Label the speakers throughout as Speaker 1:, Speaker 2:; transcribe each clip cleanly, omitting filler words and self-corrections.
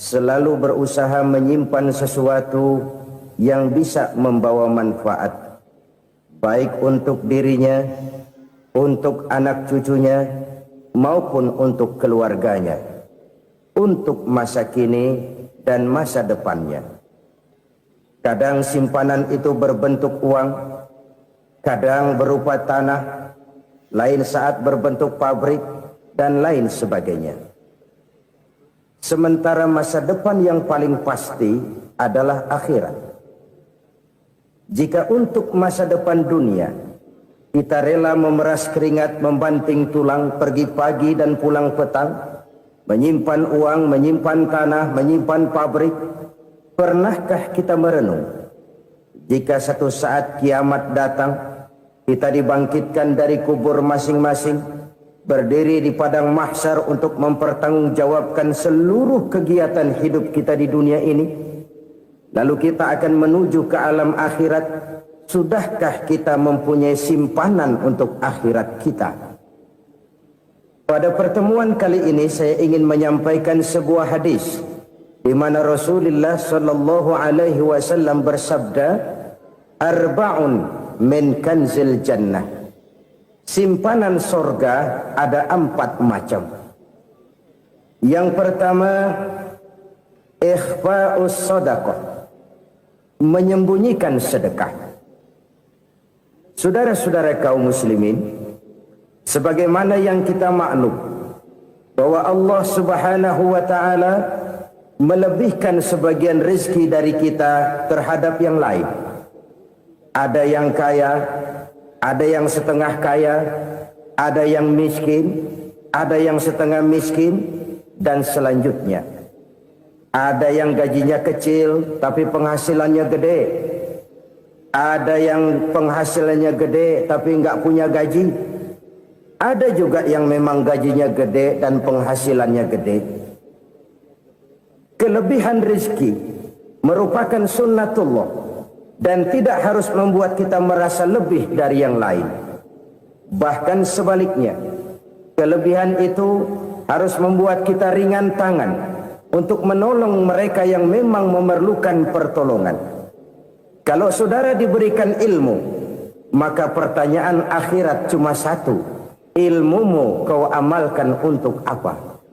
Speaker 1: selalu berusaha menyimpan sesuatu yang bisa membawa manfaat, baik untuk dirinya, untuk anak cucunya, maupun untuk keluarganya, untuk masa kini dan masa depannya. Kadang simpanan itu berbentuk uang, kadang berupa tanah, lain saat berbentuk pabrik, dan lain sebagainya. Sementara masa depan yang paling pasti adalah akhirat. Jika untuk masa depan dunia kita rela memeras keringat, membanting tulang, pergi pagi dan pulang petang, menyimpan uang, menyimpan tanah, menyimpan pabrik, pernahkah kita merenung jika satu saat kiamat datang, kita dibangkitkan dari kubur masing-masing, berdiri di padang mahsyar untuk mempertanggungjawabkan seluruh kegiatan hidup kita di dunia ini, lalu kita akan menuju ke alam akhirat. Sudahkah kita mempunyai simpanan untuk akhirat kita? Pada pertemuan kali ini saya ingin menyampaikan sebuah hadis di mana Rasulullah sallallahu alaihi wasallam bersabda, "Arba'un min kanzil jannah." Simpanan sorga ada 4 macam. Yang pertama, ikhfa'us sadaqah, menyembunyikan sedekah. Saudara-saudara kaum muslimin, sebagaimana yang kita maklum bahwa Allah Subhanahu wa taala melebihkan sebagian rezeki dari kita terhadap yang lain. Ada yang kaya, ada yang setengah kaya, ada yang miskin, ada yang setengah miskin, dan selanjutnya. Ada yang gajinya kecil tapi penghasilannya gede. Ada yang penghasilannya gede tapi nggak punya gaji. Ada juga yang memang gajinya gede dan penghasilannya gede. Kelebihan rezeki merupakan sunnatullah dan tidak harus membuat kita merasa lebih dari yang lain. Bahkan sebaliknya, kelebihan itu harus membuat kita ringan tangan untuk menolong mereka yang memang memerlukan pertolongan. Kalau saudara diberikan ilmu, maka pertanyaan akhirat cuma satu: ilmumu kau amalkan untuk apa?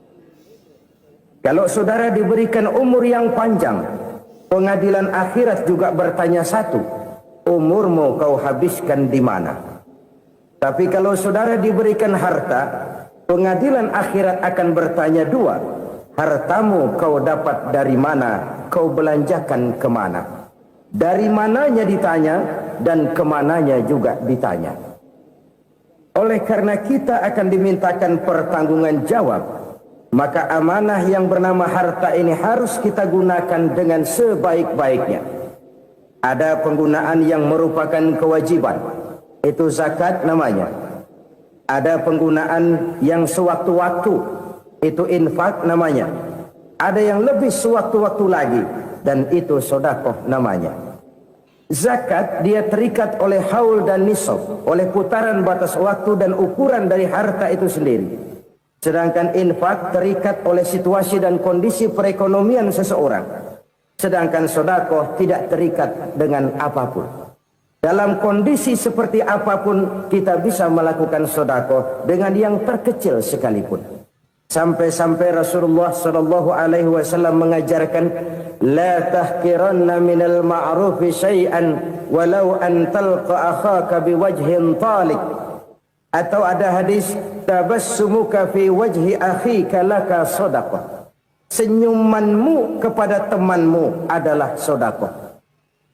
Speaker 1: Kalau saudara diberikan umur yang panjang, pengadilan akhirat juga bertanya satu: umurmu kau habiskan di mana? Tapi kalau saudara diberikan harta, pengadilan akhirat akan bertanya 2: hartamu kau dapat dari mana? Kau belanjakan kemana? Dari mananya ditanya dan kemananya juga ditanya. Oleh karena kita akan dimintakan pertanggungan jawab, maka amanah yang bernama harta ini harus kita gunakan dengan sebaik-baiknya. Ada penggunaan yang merupakan kewajiban, itu zakat namanya. Ada penggunaan yang sewaktu-waktu, itu infak namanya. Ada yang lebih sewaktu-waktu lagi, dan itu sedekah namanya. Zakat dia terikat oleh haul dan nisab, oleh putaran batas waktu dan ukuran dari harta itu sendiri. Sedangkan infak terikat oleh situasi dan kondisi perekonomian seseorang. Sedangkan sedekah tidak terikat dengan apapun. Dalam kondisi seperti apapun kita bisa melakukan sedekah dengan yang terkecil sekalipun. Sampai-sampai Rasulullah sallallahu alaihi wasallam mengajarkan, la tahqiranna minal ma'rufi syai'an walau an talqa akhaka biwajhin talik. Atau ada hadis, tabassumuka fi wajhi akhika laka shadaqah. Senyumanmu kepada temanmu adalah sedekah.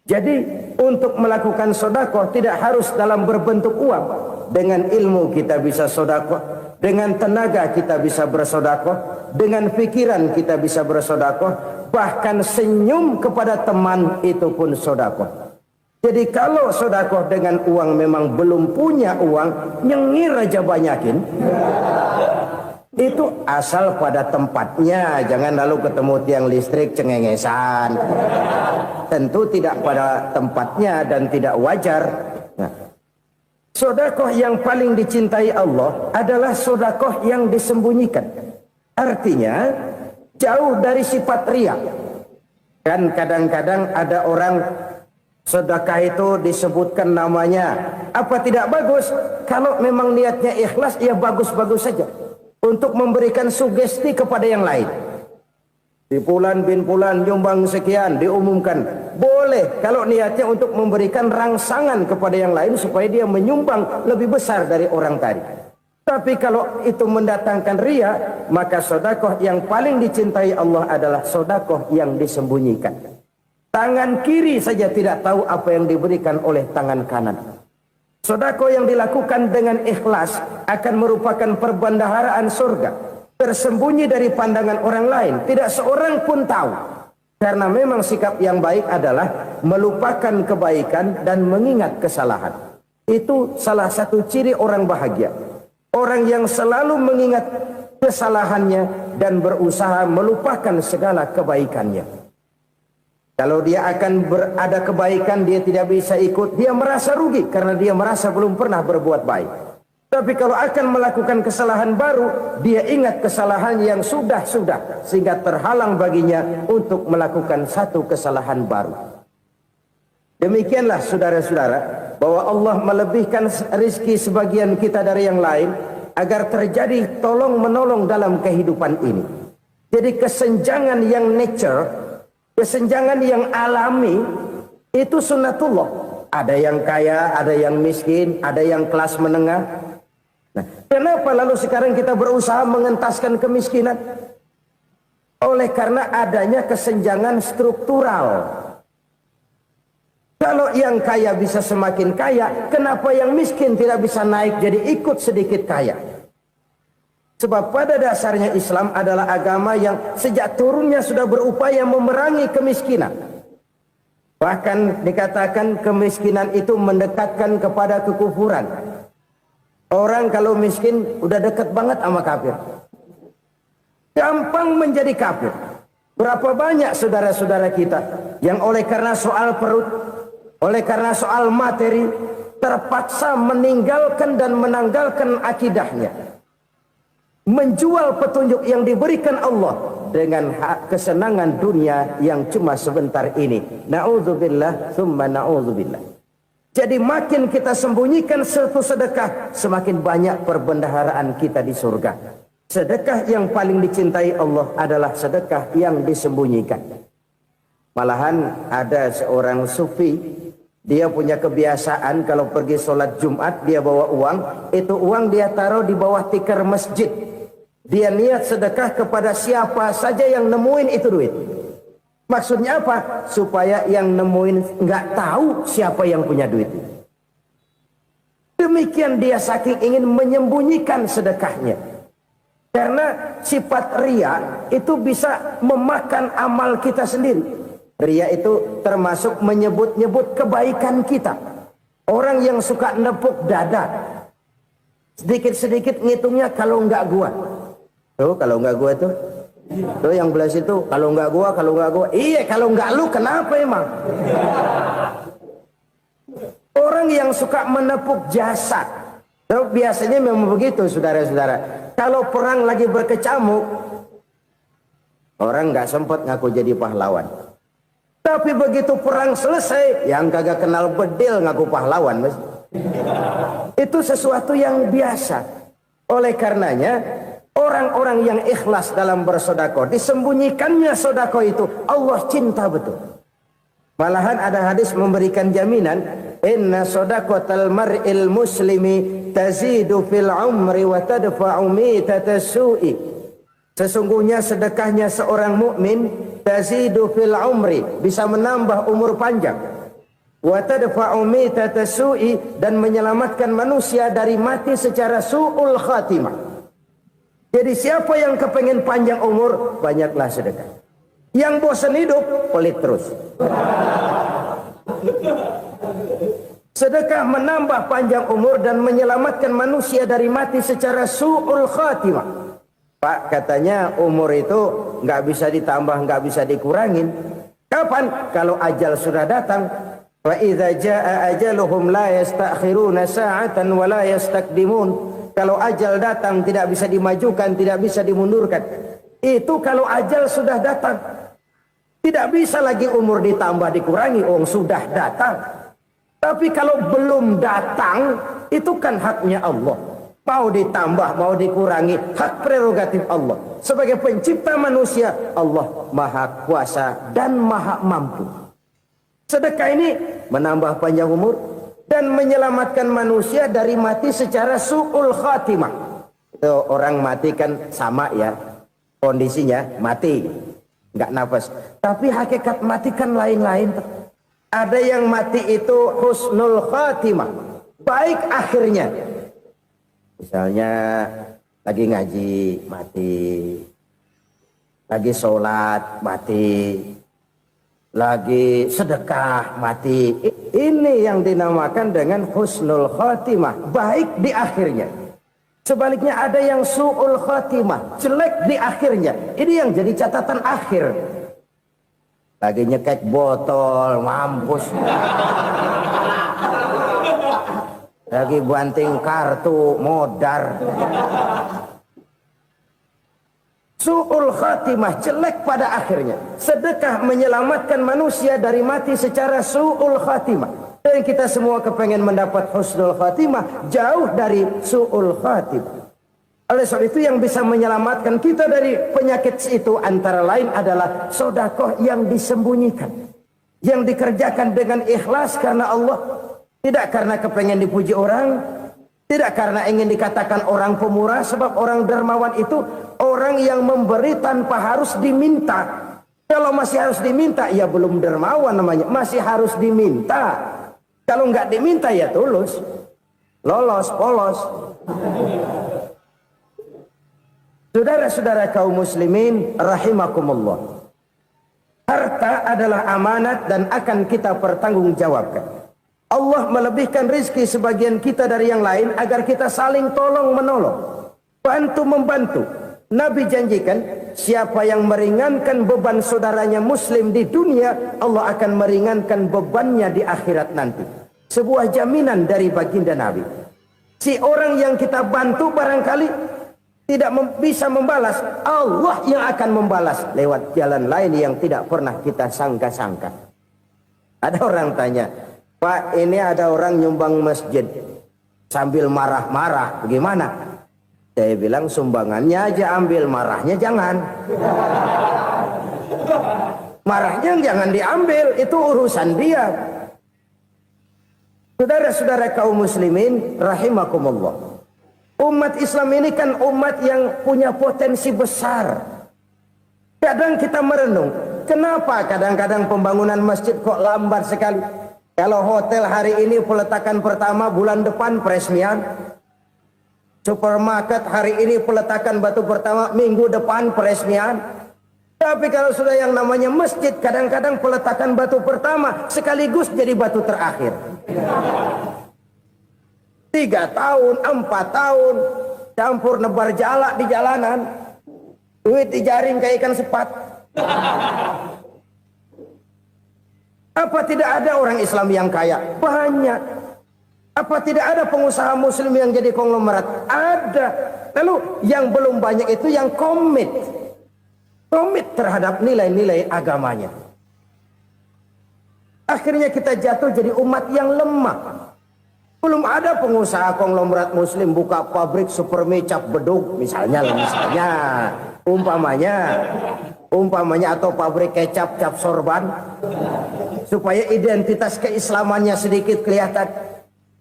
Speaker 1: Jadi untuk melakukan sedekah tidak harus dalam berbentuk uang. Dengan ilmu kita bisa sedekah, dengan tenaga kita bisa bersedekah, dengan pikiran kita bisa bersedekah, bahkan senyum kepada teman itu pun sedekah. Jadi kalau sedekah dengan uang memang belum punya uang, nyengir aja banyakin. Itu asal pada tempatnya, jangan lalu ketemu tiang listrik cengengesan. Tentu tidak pada tempatnya dan tidak wajar. Nah, sedekah yang paling dicintai Allah adalah sedekah yang disembunyikan. Artinya, jauh dari sifat riya. Kan kadang-kadang ada orang sedekah itu disebutkan namanya, apa tidak bagus? Kalau memang niatnya ikhlas, ya bagus-bagus saja. Untuk memberikan sugesti kepada yang lain. Di bulan bin bulan nyumbang sekian, diumumkan. Boleh kalau niatnya untuk memberikan rangsangan kepada yang lain supaya dia menyumbang lebih besar dari orang tadi. Tapi kalau itu mendatangkan riya, maka sedekah yang paling dicintai Allah adalah sedekah yang disembunyikan. Tangan kiri saja tidak tahu apa yang diberikan oleh tangan kanan. Sedekah yang dilakukan dengan ikhlas akan merupakan perbendaharaan surga, tersembunyi dari pandangan orang lain, tidak seorang pun tahu. Karena memang sikap yang baik adalah melupakan kebaikan dan mengingat kesalahan. Itu salah satu ciri orang bahagia. Orang yang selalu mengingat kesalahannya dan berusaha melupakan segala kebaikannya. Kalau dia akan berada kebaikan, dia tidak bisa ikut, dia merasa rugi karena dia merasa belum pernah berbuat baik. Tapi kalau akan melakukan kesalahan baru, dia ingat kesalahan yang sudah-sudah, sehingga terhalang baginya untuk melakukan satu kesalahan baru. Demikianlah saudara-saudara, bahwa Allah melebihkan rizki sebagian kita dari yang lain, agar terjadi tolong-menolong dalam kehidupan ini. Jadi kesenjangan yang nature, kesenjangan yang alami, itu sunnatullah. Ada yang kaya, ada yang miskin, ada yang kelas menengah. Nah, kenapa lalu sekarang kita berusaha mengentaskan kemiskinan? Oleh karena adanya kesenjangan struktural. Kalau yang kaya bisa semakin kaya, kenapa yang miskin tidak bisa naik jadi ikut sedikit kaya? Sebab pada dasarnya Islam adalah agama yang sejak turunnya sudah berupaya memerangi kemiskinan. Bahkan dikatakan kemiskinan itu mendekatkan kepada kekufuran. Orang kalau miskin udah dekat banget sama kafir. Gampang menjadi kafir. Berapa banyak saudara-saudara kita yang oleh karena soal perut, oleh karena soal materi, terpaksa meninggalkan dan menanggalkan akidahnya. Menjual petunjuk yang diberikan Allah dengan kesenangan dunia yang cuma sebentar ini. Na'udzubillah, thumma na'udzubillah. Jadi makin kita sembunyikan satu sedekah, semakin banyak perbendaharaan kita di surga. Sedekah yang paling dicintai Allah adalah sedekah yang disembunyikan. Malahan ada seorang sufi, dia punya kebiasaan kalau pergi sholat Jumat, dia bawa uang, itu uang dia taruh di bawah tikar masjid. Dia niat sedekah kepada siapa saja yang nemuin itu duit. Maksudnya apa? Supaya yang nemuin nggak tahu siapa yang punya duit. Demikian dia saking ingin menyembunyikan sedekahnya. Karena sifat riya itu bisa memakan amal kita sendiri. Riya itu termasuk menyebut-nyebut kebaikan kita. Orang yang suka nepuk dada, sedikit-sedikit ngitungnya kalau nggak gua. Tuh kalau nggak gua tuh. Tuh yang belas itu kalau nggak gua, kalau nggak gua. Iya kalau nggak lu kenapa emang? Orang yang suka menepuk jasad. Tuh, biasanya memang begitu saudara-saudara. Kalau perang lagi berkecamuk, orang nggak sempat ngaku jadi pahlawan. Tapi begitu perang selesai, yang kagak kenal bedil ngaku pahlawan, mas. Itu sesuatu yang biasa. Oleh karenanya, orang-orang yang ikhlas dalam bersedekah, disembunyikannya sedekah itu, Allah cinta betul. Malahan ada hadis memberikan jaminan, inna sedaqatal mar'il muslimi tazidu fil umri wa tadfa'u mitatas su'i. Sesungguhnya sedekahnya seorang mukmin tazidu fil umri, bisa menambah umur panjang. Wa tadfa'u mitatas su'i, dan menyelamatkan manusia dari mati secara su'ul khatimah. Jadi siapa yang kepengen panjang umur, banyaklah sedekah. Yang bosan hidup, pelit terus. Sedekah menambah panjang umur dan menyelamatkan manusia dari mati secara su'ul khatimah. Pak, katanya umur itu nggak bisa ditambah, nggak bisa dikurangin. Kapan? Kalau ajal sudah datang. Wa idza jaa ajaluhum la yastakhiruna sa'atan wa la yastaqdimun. Kalau ajal datang tidak bisa dimajukan, tidak bisa dimundurkan. Itu kalau ajal sudah datang. Tidak bisa lagi umur ditambah dikurangi, sudah datang. Tapi kalau belum datang, itu kan haknya Allah. Mau ditambah, mau dikurangi, hak prerogatif Allah. Sebagai pencipta manusia, Allah maha kuasa dan maha mampu. Sedekah ini menambah panjang umur dan menyelamatkan manusia dari mati secara su'ul khatimah. Itu orang mati kan sama ya, kondisinya mati, nggak nafas. Tapi hakikat mati kan lain-lain. Ada yang mati itu husnul khatimah, baik akhirnya. Misalnya lagi ngaji mati, lagi sholat mati, lagi sedekah mati. Ini yang dinamakan dengan husnul khatimah, baik di akhirnya. Sebaliknya ada yang su'ul khatimah, jelek di akhirnya. Ini yang jadi catatan akhir. Lagi nyekek botol, mampus. Lagi banting kartu, modar. Su'ul khatimah, jelek pada akhirnya. Sedekah menyelamatkan manusia dari mati secara su'ul khatimah. Dan kita semua kepengen mendapat husnul khatimah, jauh dari su'ul khatimah. Oleh sebab itu yang bisa menyelamatkan kita dari penyakit itu antara lain adalah sedekah yang disembunyikan, yang dikerjakan dengan ikhlas karena Allah, tidak karena kepengen dipuji orang, tidak karena ingin dikatakan orang pemurah. Sebab orang dermawan itu orang yang memberi tanpa harus diminta. Kalau masih harus diminta, ya belum dermawan namanya, masih harus diminta. Kalau nggak diminta ya tulus, lolos, polos. Saudara-saudara kaum muslimin rahimakumullah. Harta adalah amanat dan akan kita pertanggungjawabkan. Allah melebihkan rizki sebagian kita dari yang lain agar kita saling tolong menolong, bantu membantu. Nabi janjikan siapa yang meringankan beban saudaranya muslim di dunia, Allah akan meringankan bebannya di akhirat nanti. Sebuah jaminan dari baginda Nabi. Si orang yang kita bantu barangkali tidak bisa membalas, Allah yang akan membalas lewat jalan lain yang tidak pernah kita sangka-sangka. Ada orang tanya, Pak, ini ada orang nyumbang masjid sambil marah-marah, bagaimana? Saya bilang sumbangannya aja ambil, marahnya jangan. Marahnya jangan diambil, itu urusan dia. Saudara-saudara kaum muslimin rahimakumullah. Umat Islam ini kan umat yang punya potensi besar. Kadang kita merenung, kenapa kadang-kadang pembangunan masjid kok lambat sekali? Kalau hotel hari ini peletakan pertama, bulan depan peresmian. Supermarket hari ini peletakan batu pertama, minggu depan peresmian. Tapi kalau sudah yang namanya masjid, kadang-kadang peletakan batu pertama sekaligus jadi batu terakhir. 3 tahun, 4 tahun, campur nebar jalak di jalanan, duit dijaring kayak ikan sepat. Apa tidak ada orang Islam yang kaya? Banyak. Apa tidak ada pengusaha muslim yang jadi konglomerat? Ada. Lalu yang belum banyak itu yang komit terhadap nilai-nilai agamanya. Akhirnya kita jatuh jadi umat yang lemah. Belum ada pengusaha konglomerat muslim buka pabrik supermi cap beduk misalnya umpamanya atau pabrik kecap cap sorban supaya identitas keislamannya sedikit kelihatan.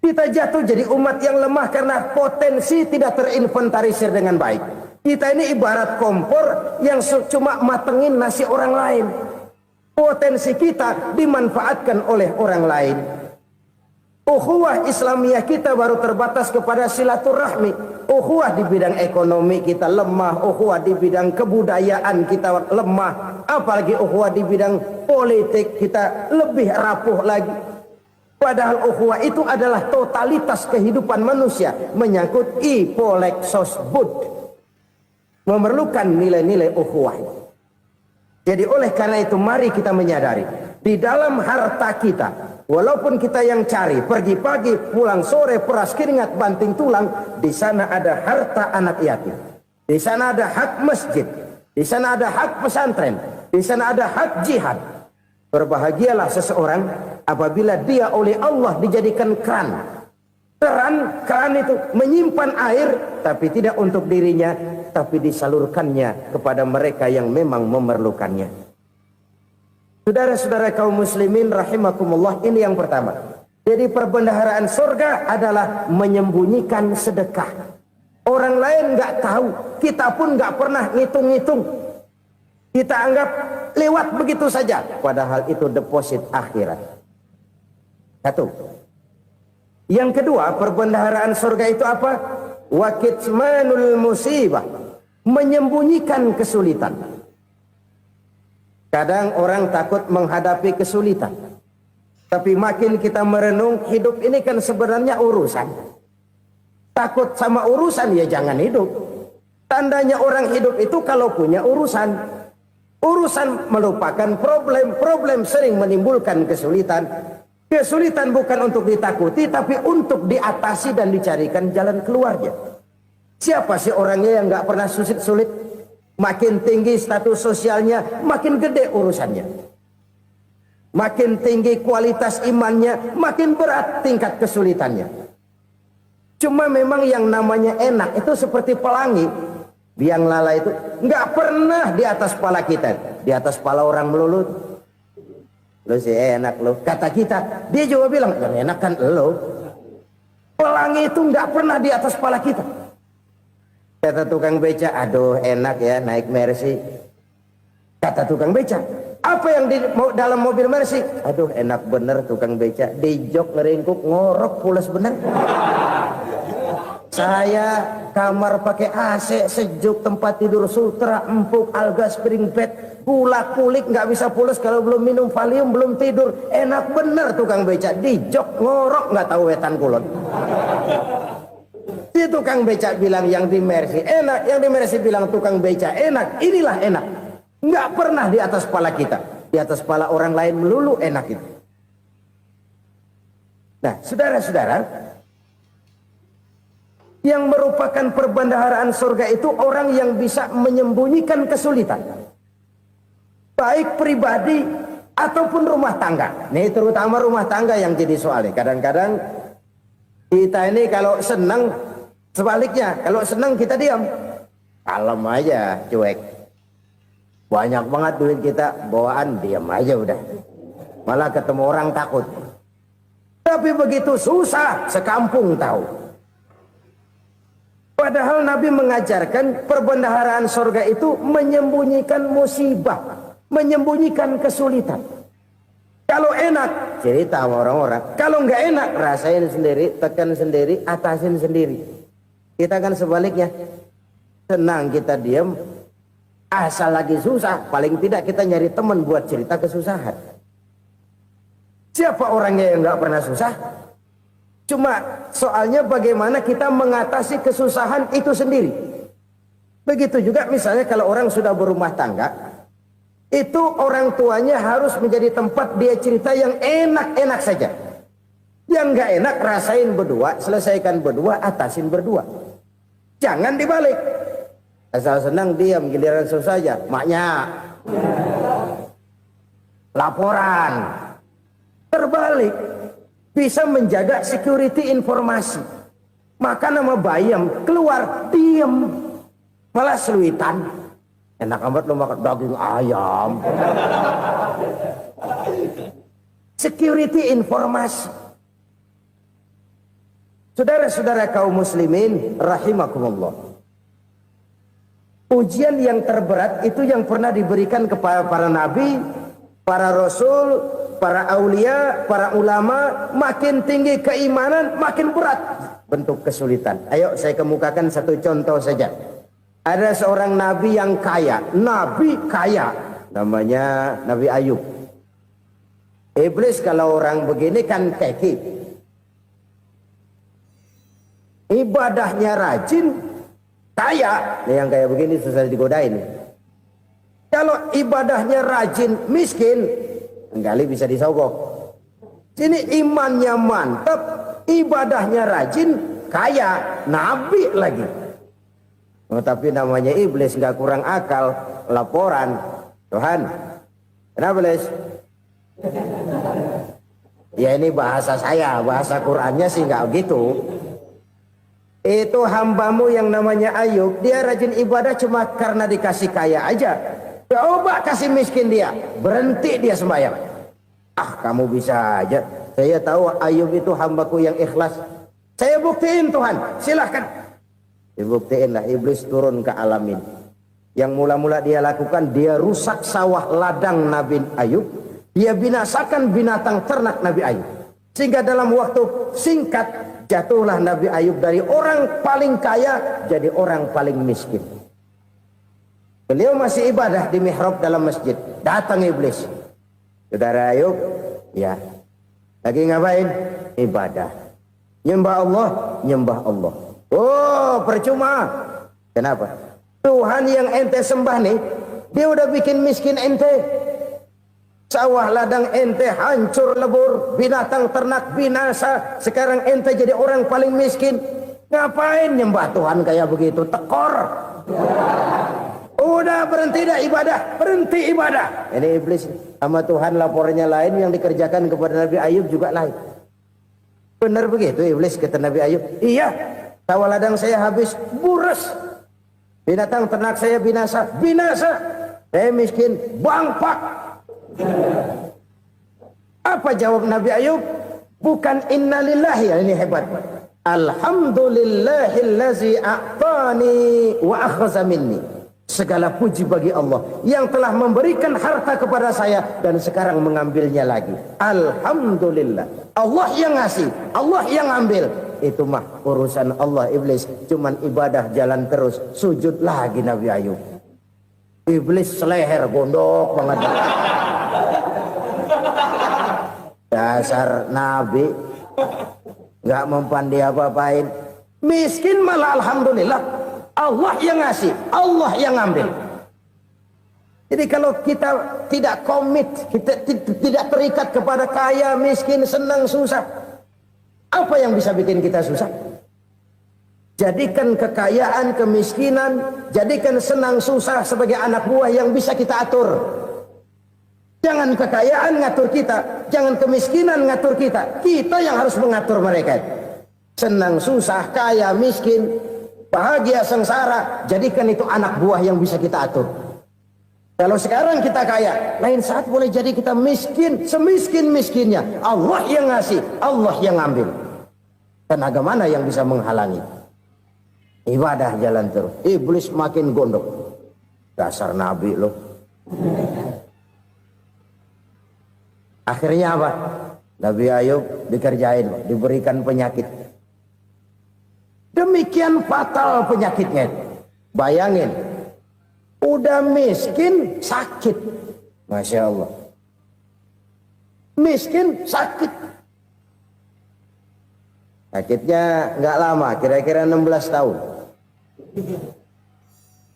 Speaker 1: Kita jatuh jadi umat yang lemah karena potensi tidak terinventarisir dengan baik. Kita ini ibarat kompor yang cuma matengin nasi orang lain. Potensi kita dimanfaatkan oleh orang lain. Ukhuwah Islamiyah kita baru terbatas kepada silaturahmi. Ukhuwah di bidang ekonomi kita lemah, ukhuwah di bidang kebudayaan kita lemah, apalagi ukhuwah di bidang politik kita lebih rapuh lagi. Padahal ukhuwah itu adalah totalitas kehidupan manusia, menyangkut ipolek sosbud, memerlukan nilai-nilai ukhuwah. Jadi oleh karena itu mari kita menyadari di dalam harta kita, walaupun kita yang cari, pergi pagi, pulang sore, peras keringat, banting tulang, di sana ada harta anak yatim. Di sana ada hak masjid. Di sana ada hak pesantren, di sana ada hak jihad. Berbahagialah seseorang apabila dia oleh Allah dijadikan keran. Keran itu menyimpan air, tapi tidak untuk dirinya, tapi disalurkannya kepada mereka yang memang memerlukannya. Saudara-saudara kaum muslimin rahimakumullah, ini yang pertama. Jadi perbendaharaan surga adalah menyembunyikan sedekah. Orang lain nggak tahu, kita pun nggak pernah ngitung-ngitung. Kita anggap lewat begitu saja, padahal itu deposit akhirat. Satu. Yang kedua, perbendaharaan surga itu apa? Wa kitmanul musibah, menyembunyikan kesulitan. Kadang orang takut menghadapi kesulitan, tapi makin kita merenung, hidup ini kan sebenarnya urusan. Takut sama urusan, ya jangan hidup. Tandanya orang hidup itu kalau punya urusan. Urusan melupakan problem. Problem sering menimbulkan kesulitan. Kesulitan bukan untuk ditakuti, tapi untuk diatasi dan dicarikan jalan keluarnya. Siapa sih orangnya yang gak pernah sulit-sulit? Makin tinggi status sosialnya, makin gede urusannya. Makin tinggi kualitas imannya, makin berat tingkat kesulitannya. Cuma memang yang namanya enak itu seperti pelangi. Biang lala itu nggak pernah di atas kepala kita, di atas kepala orang melulu. Lo sih enak lo, kata kita. Dia juga bilang yang enak kan lo. Pelangi itu nggak pernah di atas kepala kita. Kata tukang beca, aduh enak ya naik Mercy. Kata tukang beca, apa yang di dalam mobil Mercy? Aduh enak bener tukang beca, di jok ngeringkuk ngorok pulas bener. Saya kamar pakai AC, sejuk, tempat tidur sutra, empuk, alga, spring bed, gula kulik, nggak bisa pulas kalau belum minum Valium, belum tidur. Enak bener tukang beca, di jok ngorok nggak tahu wetan kulon. Si tukang beca bilang yang di Mercy enak, yang di Mercy bilang tukang beca enak. Inilah enak, nggak pernah di atas kepala kita, di atas kepala orang lain melulu enak itu. Nah, saudara-saudara, yang merupakan perbendaharaan surga itu orang yang bisa menyembunyikan kesulitan, baik pribadi ataupun rumah tangga. Nih terutama rumah tangga yang jadi soalnya. Kadang-kadang kita ini kalau senang, sebaliknya kalau senang kita diam, kalem aja, cuek. Banyak banget duit kita bawaan, diam aja udah. Malah ketemu orang takut. Tapi begitu susah, sekampung tahu. Padahal Nabi mengajarkan perbendaharaan surga itu menyembunyikan musibah, menyembunyikan kesulitan. Kalau enak, cerita sama orang-orang. Kalau nggak enak, rasain sendiri, tekan sendiri, atasin sendiri. Kita kan sebaliknya. Senang kita diam, asal lagi susah, paling tidak kita nyari teman buat cerita kesusahan. Siapa orangnya yang nggak pernah susah? Cuma soalnya bagaimana kita mengatasi kesusahan itu sendiri. Begitu juga misalnya kalau orang sudah berumah tangga, itu orang tuanya harus menjadi tempat dia cerita yang enak-enak saja. Yang nggak enak rasain berdua, selesaikan berdua, atasin berdua. Jangan dibalik. Asal senang diam, giliran susah saja. Maknya laporan. Terbalik. Bisa menjaga security informasi. Maka nama bayam keluar diam, malah seluitan. Enak amat lo makan daging ayam. Security informasi. Saudara-saudara kaum muslimin rahimakumullah. Ujian yang terberat itu yang pernah diberikan kepada para nabi, para rasul, para aulia, para ulama. Makin tinggi keimanan, makin berat bentuk kesulitan. Ayo saya kemukakan satu contoh saja. Ada seorang nabi yang kaya, nabi kaya, namanya Nabi Ayub. Iblis kalau orang begini kan keki. Ibadahnya rajin, kaya. Nih yang kayak begini susah digodain. Kalau ibadahnya rajin, miskin, kali bisa disogok. Sini imannya mantap, ibadahnya rajin, kaya, nabi lagi. Oh, tapi namanya iblis nggak kurang akal. Laporan, Tuhan, kenapa Les? Ya ini bahasa saya, bahasa Qurannya sih nggak gitu. Itu hambamu yang namanya Ayub, dia rajin ibadah cuma karena dikasih kaya aja. Coba kasih miskin dia, berhenti dia sembahyang. Ah, kamu bisa aja. Saya tahu Ayub itu hambaku yang ikhlas. Saya buktiin Tuhan, silahkan. Dibuktiinlah, iblis turun ke alam ini. Yang mula-mula dia lakukan, dia rusak sawah ladang Nabi Ayub. Dia binasakan binatang ternak Nabi Ayub. Sehingga dalam waktu singkat, jatuhlah Nabi Ayub dari orang paling kaya jadi orang paling miskin. Beliau masih ibadah di mihrab dalam masjid. Datang iblis. Saudara Ayub, ya, lagi ngapain? Ibadah. Nyembah Allah, nyembah Allah. Oh, percuma. Kenapa? Tuhan yang ente sembah nih, dia udah bikin miskin ente. Sawah ladang ente hancur lebur, binatang ternak binasa. Sekarang ente jadi orang paling miskin. Ngapain nyembah Tuhan kayak begitu? Tekor. Udah berhenti dah ibadah, berhenti ibadah. Ini iblis sama Tuhan laporannya lain, yang dikerjakan kepada Nabi Ayub juga lain. Benar begitu iblis kata Nabi Ayub? Iya. Sawah ladang saya habis, buras. Binatang ternak saya binasa, binasa. Saya miskin, bangpak. Apa jawab Nabi Ayub? Bukan innalillahi, ini hebat. Alhamdulillahillazi a'tani wa akhza minni. Segala puji bagi Allah yang telah memberikan harta kepada saya dan sekarang mengambilnya lagi. Alhamdulillah. Allah yang ngasih, Allah yang ambil. Itu mah urusan Allah. Iblis cuman ibadah jalan terus, sujud lagi Nabi Ayub. Iblis seleher gondok banget. Dasar Nabi nggak mempan dia apa-apain. Miskin malah alhamdulillah. Allah yang ngasih, Allah yang ambil. Jadi kalau kita tidak komit, kita tidak terikat kepada kaya, miskin, senang, susah, apa yang bisa bikin kita susah? Jadikan kekayaan, kemiskinan, jadikan senang, susah sebagai anak buah yang bisa kita atur. Jangan kekayaan ngatur kita, jangan kemiskinan ngatur kita. Kita yang harus mengatur mereka. Senang, susah, kaya, miskin, bahagia, sengsara, jadikan itu anak buah yang bisa kita atur. Kalau sekarang kita kaya, lain saat boleh jadi kita miskin, semiskin-miskinnya. Allah yang ngasih, Allah yang ambil. Tenaga mana yang bisa menghalangi? Ibadah jalan terus. Iblis makin gondok. Dasar Nabi loh. Akhirnya apa? Nabi Ayub dikerjain, diberikan penyakit. Demikian fatal penyakitnya. Bayangin, udah miskin sakit. Masya Allah. Miskin sakit. Sakitnya nggak lama, kira-kira 16 tahun.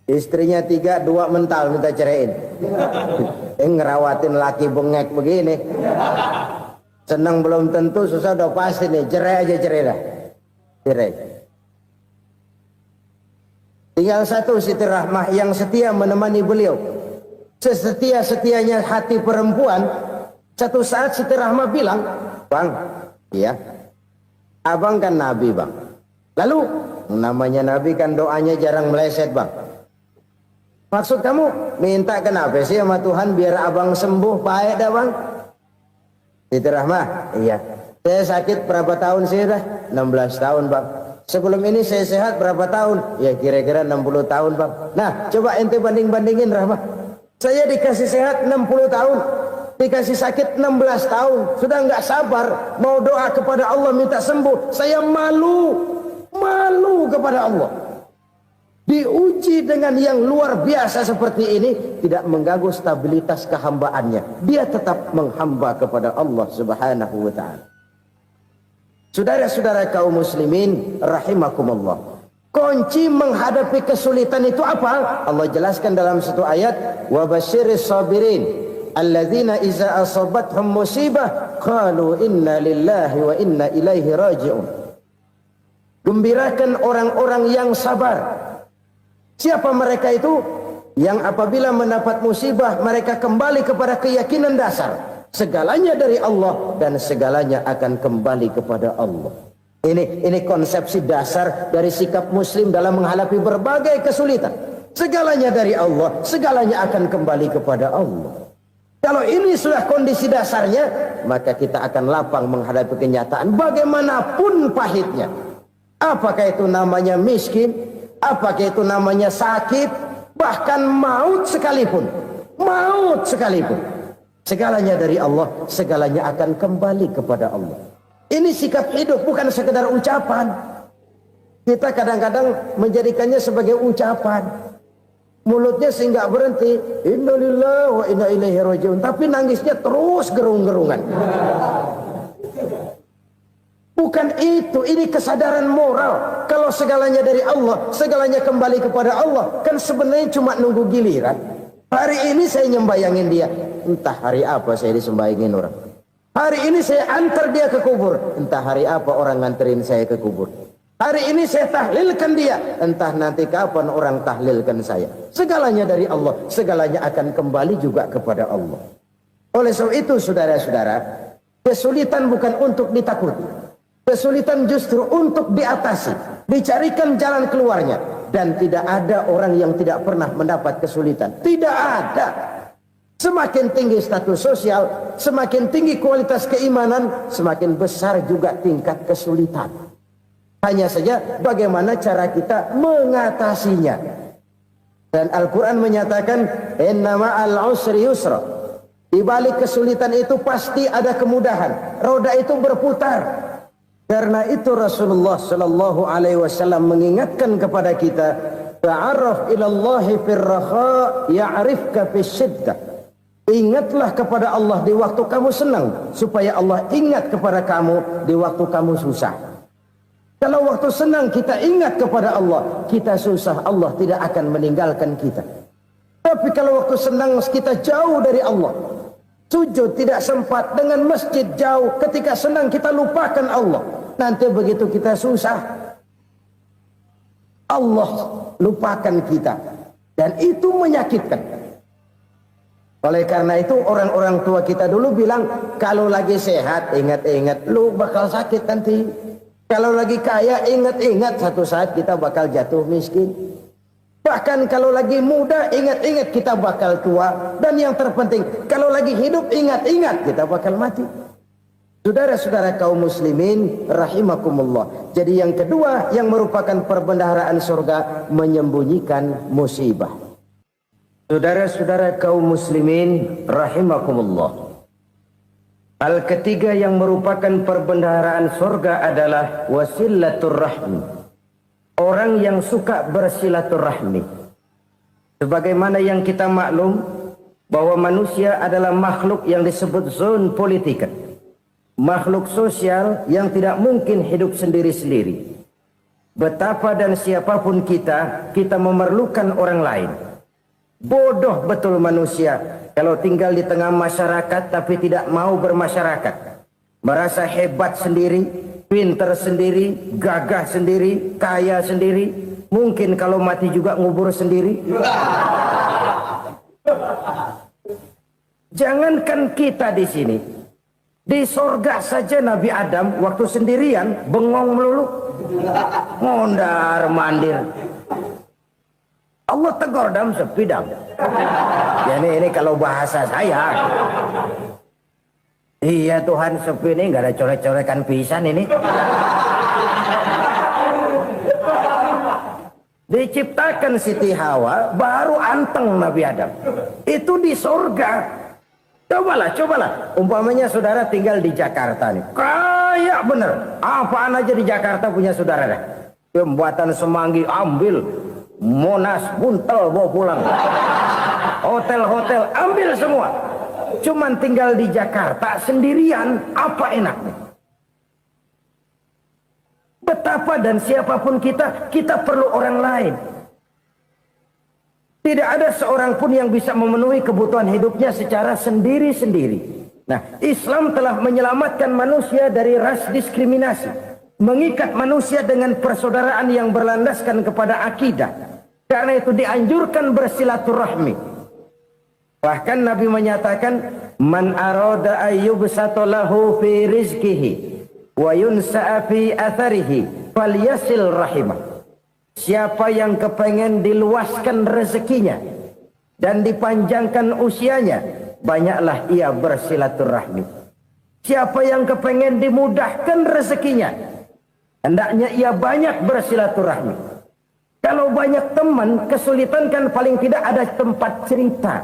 Speaker 1: Istrinya 3, 2 mental minta ceraiin. Ngerawatin laki bengek begini. Senang belum tentu, susah udah pasti nih. Cerai aja, cerai dah. Cerai. Tinggal satu Siti Rahmah yang setia menemani beliau. Sesetia-setianya hati perempuan. Satu saat Siti Rahmah bilang, "Bang, iya, abang kan Nabi bang. Lalu namanya Nabi kan doanya jarang meleset bang. Maksud kamu minta kenapa sih sama Tuhan biar abang sembuh baik dah bang?" Siti Rahmah, iya. Saya sakit berapa tahun sih dah? 16 tahun bang. Sebelum ini saya sehat berapa tahun? Ya kira-kira 60 tahun bang. Nah coba ente banding-bandingin Rahmah. Saya dikasih sehat 60 tahun. Dikasih sakit 16 tahun. Sudah nggak sabar. Mau doa kepada Allah minta sembuh. Saya malu. Malu kepada Allah. Diuji dengan yang luar biasa seperti ini. Tidak mengganggu stabilitas kehambaannya. Dia tetap menghamba kepada Allah subhanahu wa ta'ala. Saudara-saudara kaum muslimin rahimakumullah. Kunci menghadapi kesulitan itu apa? Allah jelaskan dalam satu ayat, wa basyiris sabirin alladzina iza asabathum musibah qalu inna lillahi wa inna ilaihi raji'un. Gembirakan orang-orang yang sabar Siapa mereka itu? Yang apabila mendapat musibah mereka kembali kepada keyakinan dasar, segalanya dari Allah dan segalanya akan kembali kepada Allah. Ini konsepsi dasar dari sikap muslim dalam menghadapi berbagai kesulitan. Segalanya dari Allah, segalanya akan kembali kepada Allah. Kalau ini sudah kondisi dasarnya, maka kita akan lapang menghadapi kenyataan bagaimanapun pahitnya. Apakah itu namanya miskin, apakah itu namanya sakit, bahkan maut sekalipun. Maut sekalipun. Segalanya dari Allah, segalanya akan kembali kepada Allah. Ini sikap hidup, bukan sekedar ucapan. Kita kadang-kadang menjadikannya sebagai ucapan. Mulutnya sehingga berhenti, innalillahi wa inna ilaihi rajiun, tapi nangisnya terus gerung-gerungan. Bukan itu, ini kesadaran moral. Kalau segalanya dari Allah, segalanya kembali kepada Allah, kan sebenarnya cuma nunggu giliran. Hari ini saya nyembayangin dia, entah hari apa saya disembayangin orang. Hari ini saya antar dia ke kubur, entah hari apa orang nganterin saya ke kubur. Hari ini saya tahlilkan dia, entah nanti kapan orang tahlilkan saya. Segalanya dari Allah, segalanya akan kembali juga kepada Allah. Oleh sebab itu saudara-saudara, kesulitan bukan untuk ditakuti. Kesulitan justru untuk diatasi, dicarikan jalan keluarnya. Dan tidak ada orang yang tidak pernah mendapat kesulitan. Tidak ada. Semakin tinggi status sosial, semakin tinggi kualitas keimanan, semakin besar juga tingkat kesulitan. Hanya saja bagaimana cara kita mengatasinya. Dan Al-Quran menyatakan, inna ma'al usri yusra. Di balik kesulitan itu pasti ada kemudahan. Roda itu berputar. Karena itu Rasulullah Sallallahu Alaihi Wasallam mengingatkan kepada kita, ta'arraf ilallahi firraha ya'rifka fisyiddah. Ingatlah kepada Allah di waktu kamu senang, supaya Allah ingat kepada kamu di waktu kamu susah. Kalau waktu senang kita ingat kepada Allah, kita susah, Allah tidak akan meninggalkan kita. Tapi kalau waktu senang kita jauh dari Allah, sujud tidak sempat, dengan masjid jauh, ketika senang kita lupakan Allah. Nanti begitu kita susah, Allah lupakan kita. Dan itu menyakitkan. Oleh karena itu orang-orang tua kita dulu bilang, kalau lagi sehat ingat-ingat lu bakal sakit nanti. Kalau lagi kaya ingat-ingat satu saat kita bakal jatuh miskin. Bahkan kalau lagi muda ingat-ingat kita bakal tua. Dan yang terpenting kalau lagi hidup ingat-ingat kita bakal mati. Saudara-saudara kaum muslimin rahimakumullah. Jadi yang kedua yang merupakan perbendaharaan surga, menyembunyikan musibah. Saudara-saudara kaum muslimin rahimakumullah. Hal ketiga yang merupakan perbendaharaan surga adalah wasilatur rahmi. Orang yang suka bersilaturahmi. Sebagaimana yang kita maklum bahwa manusia adalah makhluk yang disebut zon politika. Makhluk sosial yang tidak mungkin hidup sendiri-sendiri. Betapa dan siapapun kita memerlukan orang lain. Bodoh betul manusia kalau tinggal di tengah masyarakat tapi tidak mau bermasyarakat. Merasa hebat sendiri, pinter sendiri, gagah sendiri, kaya sendiri. Mungkin kalau mati juga ngubur sendiri. Jangankan kita di sini, di sorga saja Nabi Adam waktu sendirian bengong melulu, mondar mandir. Allah tegur dam sepi dam. Ya ini kalau bahasa saya. Iya Tuhan sepi ini nggak ada coret-corekan pisan ini. Diciptakan Siti Hawa baru anteng Nabi Adam. Itu di sorga. Cobalah. Umpamanya saudara tinggal di Jakarta nih. Kayak bener. Apaan aja di Jakarta punya saudara dah. Pembuatan Semanggi ambil. Monas, Buntel bawa pulang. Hotel-hotel ambil semua. Cuman tinggal di Jakarta sendirian, apa enaknya? Betapa dan siapapun kita perlu orang lain. Tidak ada seorang pun yang bisa memenuhi kebutuhan hidupnya secara sendiri-sendiri. Nah, Islam telah menyelamatkan manusia dari ras diskriminasi. Mengikat manusia dengan persaudaraan yang berlandaskan kepada akidah. Karena itu dianjurkan bersilaturahmi. Bahkan Nabi menyatakan, man arada ayyubsata lahu fi rizqihi wa yunsa'a fi atharihi falyasil rahimah. Siapa yang kepengen diluaskan rezekinya dan dipanjangkan usianya, banyaklah ia bersilaturahmi. Siapa yang kepengen dimudahkan rezekinya, hendaknya ia banyak bersilaturahmi. Kalau banyak teman, kesulitan kan paling tidak ada tempat cerita.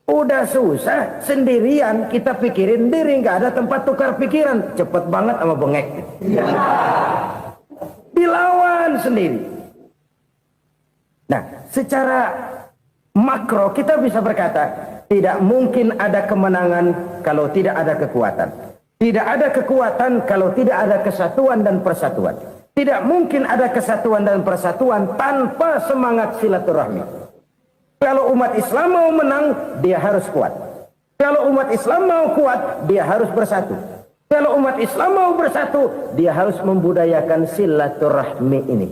Speaker 1: Udah susah, sendirian kita pikirin diri, nggak ada tempat tukar pikiran. Cepet banget sama bengek. Dilawan sendiri. Nah, secara makro kita bisa berkata, tidak mungkin ada kemenangan kalau tidak ada kekuatan. Tidak ada kekuatan kalau tidak ada kesatuan dan persatuan. Tidak mungkin ada kesatuan dan persatuan tanpa semangat silaturahmi. Kalau umat Islam mau menang, dia harus kuat. Kalau umat Islam mau kuat, dia harus bersatu. Kalau umat Islam mau bersatu, dia harus membudayakan silaturahmi ini.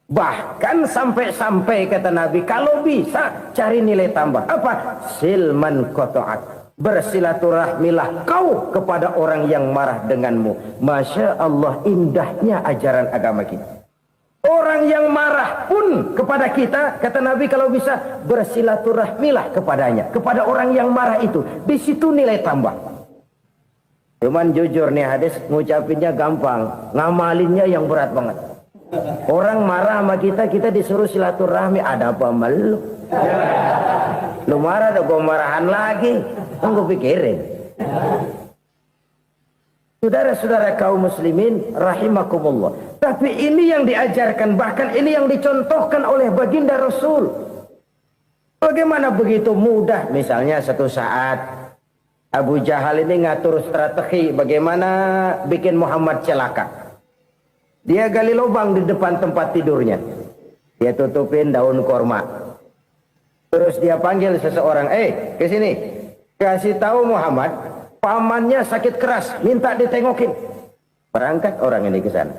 Speaker 1: Bahkan sampai-sampai kata Nabi, kalau bisa cari nilai tambah. Apa? Silman qata'ak. Bersilaturahmilah kau kepada orang yang marah denganmu. Masya Allah, indahnya ajaran agama kita. Orang yang marah pun kepada kita, kata Nabi, kalau bisa bersilaturahmilah kepadanya, kepada orang yang marah itu. Di situ nilai tambah. Cuman jujur nih hadis, ngucapinnya gampang, ngamalinnya yang berat banget. Orang marah sama kita, kita disuruh silaturahmi. Ada apa malu? Lu marah, ada gue marahan lagi. Tunggu pikirin. Saudara-saudara kaum muslimin rahimakumullah. Tapi ini yang diajarkan, bahkan ini yang dicontohkan oleh baginda Rasul. Bagaimana begitu mudah, misalnya satu saat Abu Jahal ini ngatur strategi bagaimana bikin Muhammad celaka. Dia gali lubang di depan tempat tidurnya. Dia tutupin daun korma. Terus dia panggil seseorang, ke sini. Kasih tahu Muhammad, pamannya sakit keras, minta ditengokin. Berangkat orang ini ke sana.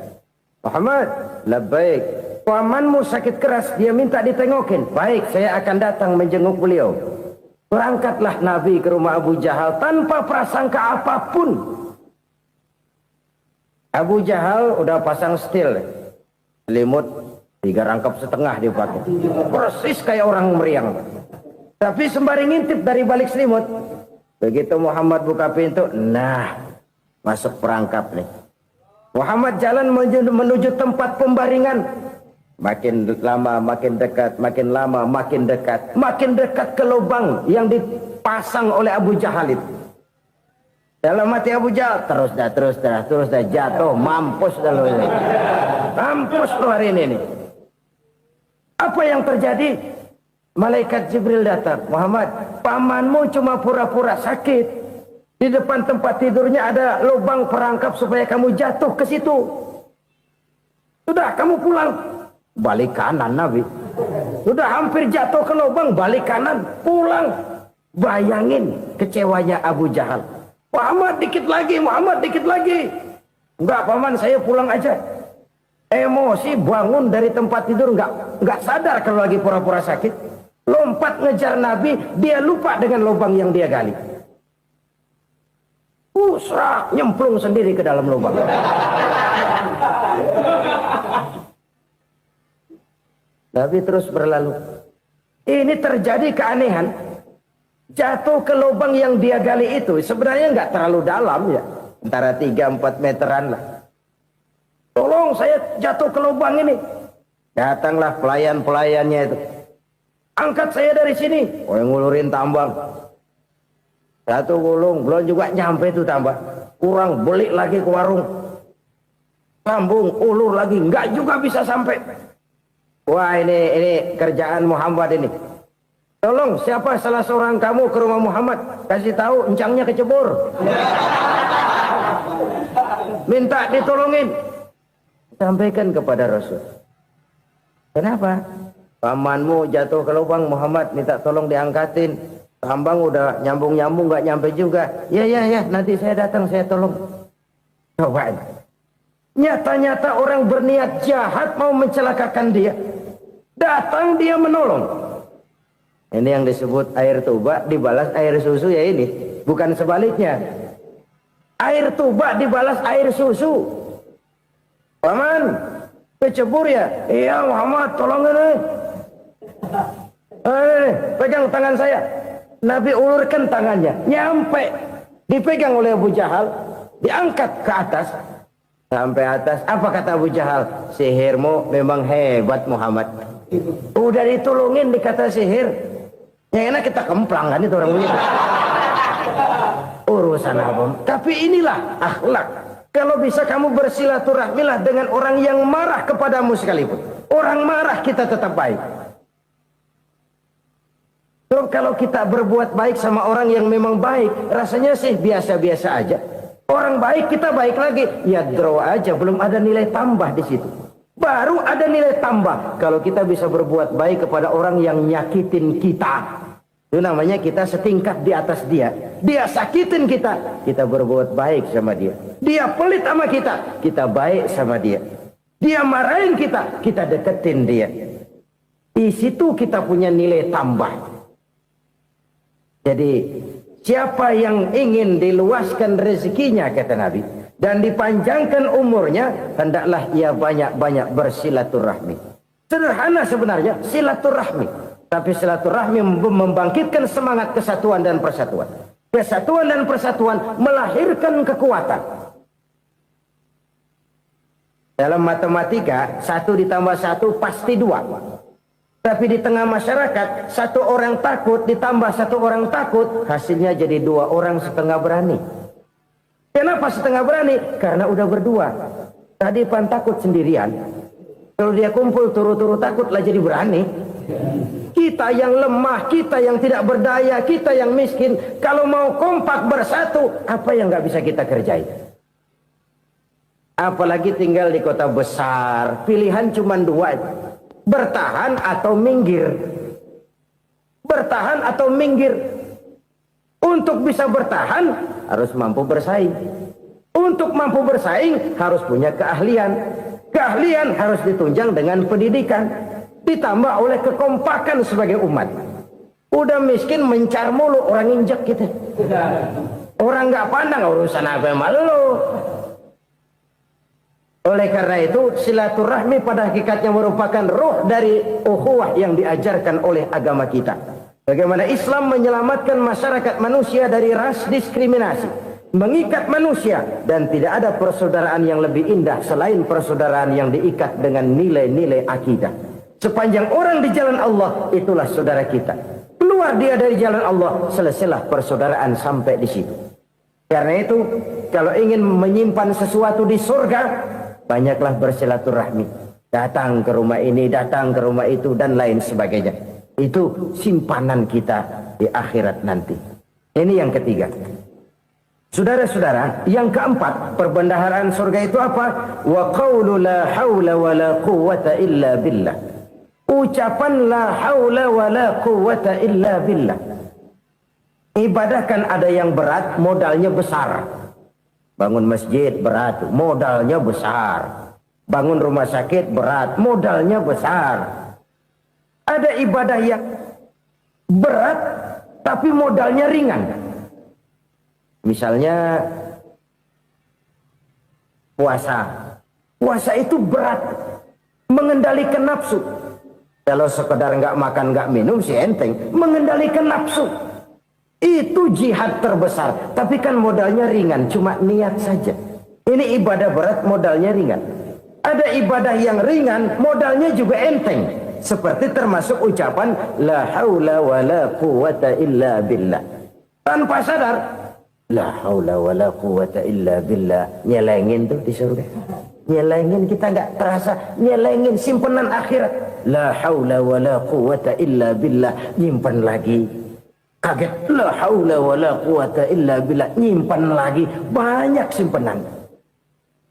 Speaker 1: Muhammad, labbaik. Pamanmu sakit keras, dia minta ditengokin. Baik, saya akan datang menjenguk beliau. Berangkatlah Nabi ke rumah Abu Jahal tanpa prasangka apapun. Abu Jahal udah pasang setil, selimut 3 rangkap setengah dipakai, persis kayak orang meriang. Tapi sembari ngintip dari balik selimut, begitu Muhammad buka pintu, nah masuk perangkap nih. Muhammad jalan menuju tempat pembaringan. Makin lama makin dekat, makin lama makin dekat, makin dekat ke lubang yang dipasang oleh Abu Jahal itu. Dalam hati Abu Jahal, terus dah jatuh, mampus dah lo ini. Mampus lo hari ini nih. Apa yang terjadi? Malaikat Jibril datang. Muhammad, pamanmu cuma pura-pura sakit. Di depan tempat tidurnya ada lubang perangkap supaya kamu jatuh ke situ. Sudah, kamu pulang. Balik kanan Nabi. Sudah hampir jatuh ke lubang, balik kanan, pulang. Bayangin kecewanya Abu Jahal. Muhammad dikit lagi, Muhammad dikit lagi. Enggak paman, saya pulang aja. Emosi bangun dari tempat tidur, enggak sadar kalau lagi pura-pura sakit. Lompat ngejar Nabi, dia lupa dengan lubang yang dia gali. Serak, nyemplung sendiri ke dalam lubang. Nabi terus berlalu. Ini terjadi keanehan. Jatuh ke lubang yang dia gali itu sebenarnya nggak terlalu dalam ya, antara 3-4 meteran lah. Tolong saya jatuh ke lubang ini. Datanglah pelayan-pelayannya itu. Angkat saya dari sini. Oh, yang ngulurin tambang. Satu gulung, belum juga nyampe itu tambah. Kurang, beli lagi ke warung. Sambung, ulur lagi, nggak juga bisa sampai. Wah, ini kerjaan Muhammad ini. Tolong, siapa salah seorang kamu ke rumah Muhammad, kasih tahu encangnya kecebur. Minta ditolongin. Sampaikan kepada Rasul. Kenapa? Pamanmu jatuh ke lubang, Muhammad minta tolong diangkatin. Tambang udah nyambung-nyambung nggak nyampe juga. Ya, nanti saya datang, saya tolong. Coba. Nyata-nyata orang berniat jahat mau mencelakakan dia. Datang dia menolong. Ini yang disebut air tuba dibalas air susu ya ini. Bukan sebaliknya. Air tuba dibalas air susu. Paman, kecebur ya? Iya Muhammad, tolong ini. Pegang tangan saya. Nabi ulurkan tangannya. Nyampe. Dipegang oleh Abu Jahal. Diangkat ke atas. Sampai atas. Apa kata Abu Jahal? Sihirmu memang hebat Muhammad. Udah ditolongin dikata sihir. Yang enak kita kemplang kan itu orang begitu. Urusan apa? Tapi inilah akhlak. Kalau bisa kamu bersilaturahmilah dengan orang yang marah kepadamu sekalipun. Orang marah kita tetap baik. So, kalau kita berbuat baik sama orang yang memang baik, rasanya sih biasa-biasa aja. Orang baik kita baik lagi, ya draw aja, belum ada nilai tambah di situ. Baru ada nilai tambah kalau kita bisa berbuat baik kepada orang yang nyakitin kita. Itu namanya kita setingkat di atas dia. Dia sakitin kita, kita berbuat baik sama dia. Dia pelit sama kita, kita baik sama dia. Dia marahin kita, kita deketin dia. Di situ kita punya nilai tambah. Jadi siapa yang ingin diluaskan rezekinya kata Nabi dan dipanjangkan umurnya, hendaklah ia banyak-banyak bersilaturahmi. Sederhana sebenarnya silaturahmi, tapi silaturahmi membangkitkan semangat kesatuan dan persatuan. Kesatuan dan persatuan melahirkan kekuatan. Dalam matematika 1 ditambah 1 pasti 2. Tapi di tengah masyarakat 1 orang takut ditambah 1 orang takut, hasilnya jadi 2 orang setengah berani. Kenapa setengah berani? Karena udah berdua. Tadi pan takut sendirian. Kalau dia kumpul turu-turu takutlah jadi berani. Kita yang lemah, kita yang tidak berdaya, kita yang miskin, kalau mau kompak bersatu, apa yang nggak bisa kita kerjain? Apalagi tinggal di kota besar, pilihan cuma 2. Bertahan atau minggir. Bertahan atau minggir. Untuk bisa bertahan harus mampu bersaing. Untuk mampu bersaing harus punya keahlian. Keahlian harus ditunjang dengan pendidikan. Ditambah oleh kekompakan sebagai umat. Udah miskin mencar mulu orang injek kita. Orang nggak pandang urusan apa malu. Oleh karena itu silaturahmi pada hakikatnya merupakan roh dari ukhuwah yang diajarkan oleh agama kita. Bagaimana Islam menyelamatkan masyarakat manusia dari ras diskriminasi, mengikat manusia, dan tidak ada persaudaraan yang lebih indah selain persaudaraan yang diikat dengan nilai-nilai akidah. Sepanjang orang di jalan Allah, itulah saudara kita. Keluar dia dari jalan Allah, selesailah persaudaraan sampai di situ. Karena itu, kalau ingin menyimpan sesuatu di surga, banyaklah bersilaturahmi. Datang ke rumah ini, datang ke rumah itu, dan lain sebagainya. Itu simpanan kita di akhirat nanti. Ini yang ketiga. Saudara-saudara, yang keempat, perbendaharaan surga itu apa? Wa qawlu la hawla wa la quwwata illa billah. Ucapan la hawla wa la quwwata illa billah. Ibadah kan ada yang berat, modalnya besar. Bangun masjid berat, modalnya besar. Bangun rumah sakit berat, modalnya besar. Ada ibadah yang berat, tapi modalnya ringan. Misalnya puasa. Puasa itu berat, mengendalikan nafsu. Kalau sekedar nggak makan nggak minum sih enteng, mengendalikan nafsu. Itu jihad terbesar. Tapi kan modalnya ringan, cuma niat saja. Ini ibadah berat, modalnya ringan. Ada ibadah yang ringan, modalnya juga enteng. Seperti termasuk ucapan la haula wa la quwwata illa billah. Tanpa sadar, la haula wa la quwwata illa billah. Nyelengin tuh di surga. Nyelengin, kita nggak terasa. Nyelengin simpenan akhirat. La haula wa la quwwata illa billah. Nyimpan lagi. Kaget, la haula wa la quwwata illa billah, nyimpan lagi, banyak simpenan.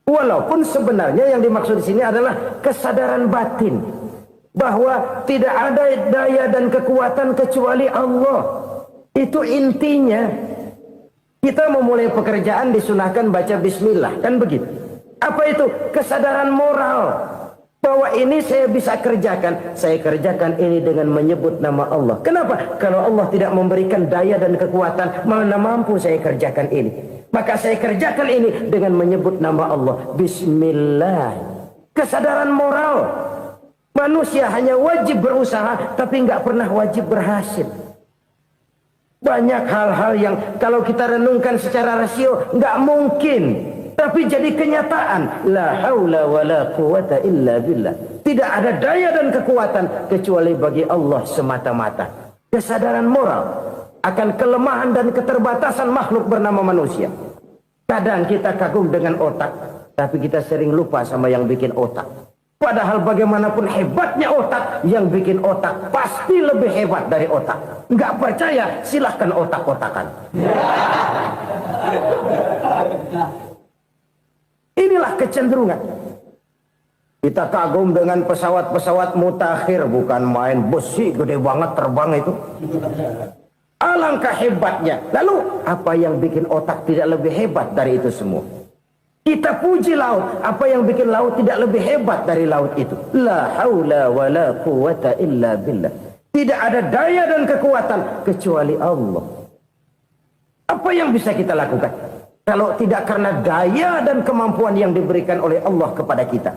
Speaker 1: Walaupun sebenarnya yang dimaksud di sini adalah kesadaran batin bahwa tidak ada daya dan kekuatan kecuali Allah. Itu intinya. Kita memulai pekerjaan disunahkan baca bismillah, kan begitu. Apa itu? Kesadaran moral. Bahwa ini saya bisa kerjakan. Saya kerjakan ini dengan menyebut nama Allah. Kenapa? Kalau Allah tidak memberikan daya dan kekuatan, mana mampu saya kerjakan ini. Maka saya kerjakan ini dengan menyebut nama Allah. Bismillah. Kesadaran moral. Manusia hanya wajib berusaha, tapi nggak pernah wajib berhasil. Banyak hal-hal yang kalau kita renungkan secara rasio, nggak mungkin. Tapi jadi kenyataan. La haula wa la quwata illa billah. Tidak ada daya dan kekuatan kecuali bagi Allah semata-mata. Kesadaran moral akan kelemahan dan keterbatasan makhluk bernama manusia. Kadang kita kagum dengan otak, tapi kita sering lupa sama yang bikin otak. Padahal bagaimanapun hebatnya otak, yang bikin otak pasti lebih hebat dari otak. Nggak percaya? Silahkan otak-otakan. Inilah kecenderungan. Kita kagum dengan pesawat-pesawat mutakhir, bukan main besi gede banget terbang itu. Alangkah hebatnya. Lalu apa yang bikin otak tidak lebih hebat dari itu semua? Kita puji laut. Apa yang bikin laut tidak lebih hebat dari laut itu? La haula wa la quwata illa billah. Tidak ada daya dan kekuatan kecuali Allah. Apa yang bisa kita lakukan kalau tidak karena daya dan kemampuan yang diberikan oleh Allah kepada kita?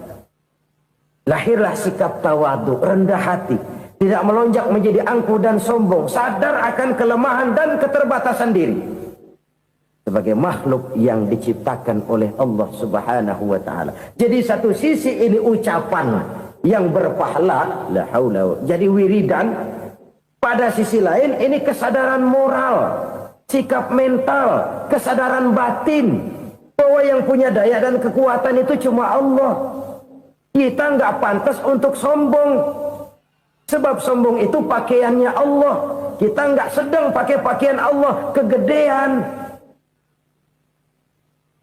Speaker 1: Lahirlah sikap tawadu, rendah hati, tidak melonjak menjadi angkuh dan sombong, sadar akan kelemahan dan keterbatasan diri sebagai makhluk yang diciptakan oleh Allah Subhanahu wa taala. Jadi satu sisi ini ucapan yang berpahala, la haula, jadi wiridan. Pada sisi lain ini kesadaran moral, sikap mental, kesadaran batin bahwa yang punya daya dan kekuatan itu cuma Allah. Kita nggak pantas untuk sombong, sebab sombong itu pakaiannya Allah. Kita nggak sedang pakai pakaian Allah, kegedean.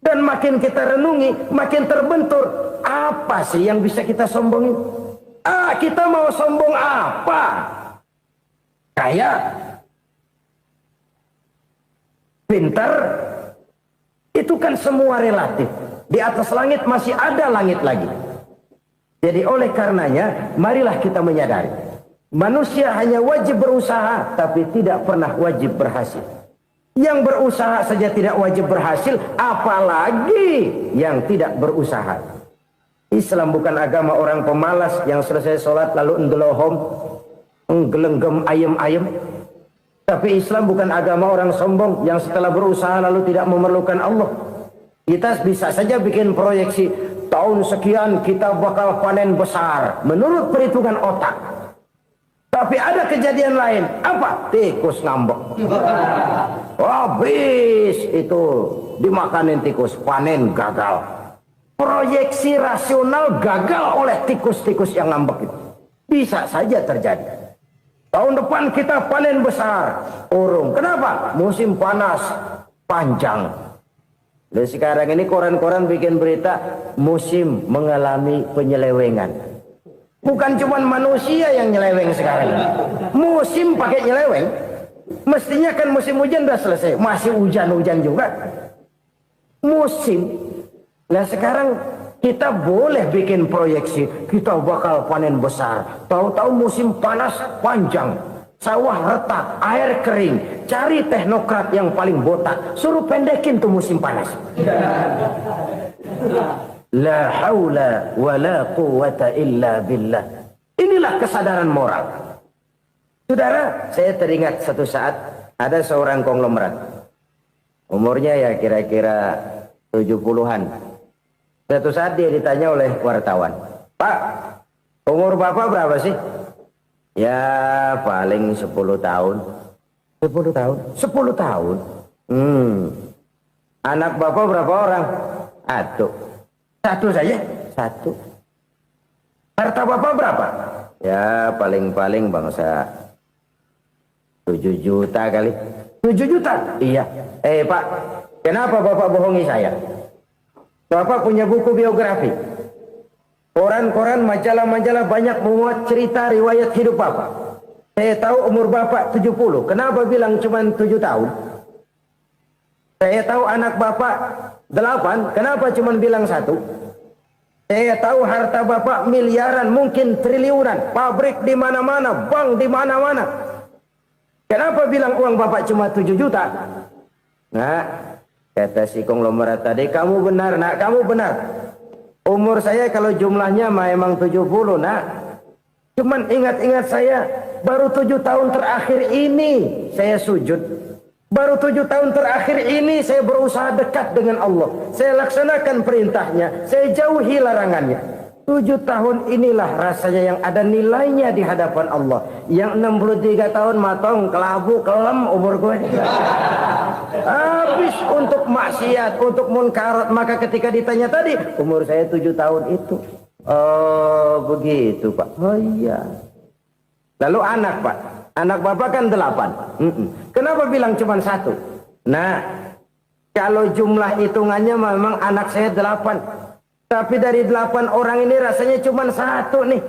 Speaker 1: Dan makin kita renungi, makin terbentur. Apa sih yang bisa kita sombongin? Kita mau sombong apa? Kaya, pintar, itu kan semua relatif. Di atas langit masih ada langit lagi. Jadi oleh karenanya, marilah kita menyadari, manusia hanya wajib berusaha, tapi tidak pernah wajib berhasil. Yang berusaha saja tidak wajib berhasil, apalagi yang tidak berusaha. Islam bukan agama orang pemalas yang selesai sholat lalu endelohom, nggelenggem ayem-ayem. Tapi Islam bukan agama orang sombong yang setelah berusaha lalu tidak memerlukan Allah. Kita bisa saja bikin proyeksi, tahun sekian kita bakal panen besar menurut perhitungan otak. Tapi ada kejadian lain. Apa? Tikus ngambek. Habis itu dimakanin tikus, panen gagal. Proyeksi rasional gagal oleh tikus-tikus yang ngambek itu. Bisa saja terjadi. Tahun depan kita panen besar. Urung. Kenapa? Musim panas panjang. Dan sekarang ini koran-koran bikin berita musim mengalami penyelewengan. Bukan cuma manusia yang nyeleweng sekarang. Musim pakai nyeleweng. Mestinya kan musim hujan udah selesai. Masih hujan-hujan juga. Musim. Nah sekarang kita boleh bikin proyeksi. Kita bakal panen besar. Tahu-tahu musim panas panjang. Sawah retak, air kering. Cari teknokrat yang paling botak. Suruh pendekin tuh musim panas. La haula wa la quwata illa billah. Inilah kesadaran moral. Saudara, saya teringat satu saat ada seorang konglomerat. Umurnya ya kira-kira 70-an. Satu saat dia ditanya oleh wartawan, "Pak, umur Bapak berapa sih?" "Ya paling 10 tahun." 10 tahun? 10 tahun? Anak Bapak berapa orang? Satu saja? Satu. Harta Bapak berapa? Ya paling-paling bangsa 7 juta kali. 7 juta? Iya. Pak, kenapa Bapak bohongi saya? Bapak punya buku biografi. Koran-koran, majalah-majalah banyak memuat cerita riwayat hidup Bapak. Saya tahu umur Bapak 70. Kenapa bilang cuma 7 tahun? Saya tahu anak Bapak 8. Kenapa cuma bilang 1? Saya tahu harta bapak miliaran, mungkin triliunan, pabrik di mana-mana, bank di mana-mana. Kenapa bilang uang bapak cuma 7 juta? Nah, kata si konglomerat tadi, kamu benar nak, kamu benar. Umur saya kalau jumlahnya memang 70 nak. Cuman ingat-ingat saya, baru 7 tahun terakhir ini saya sujud. Baru 7 tahun terakhir ini saya berusaha dekat dengan Allah. Saya laksanakan perintahnya, saya jauhi larangannya. 7 tahun inilah rasanya yang ada nilainya di hadapan Allah. Yang 63 tahun matong, kelabu, kelem umur gue. Habis untuk maksiat, untuk munkarat. Maka ketika ditanya tadi, umur saya 7 tahun itu. Oh begitu Pak. Oh iya. Lalu anak Pak. Anak bapak kan 8. Kenapa bilang cuma 1? Nah, kalau jumlah hitungannya memang anak saya 8. Tapi dari 8 orang ini rasanya cuma 1 nih.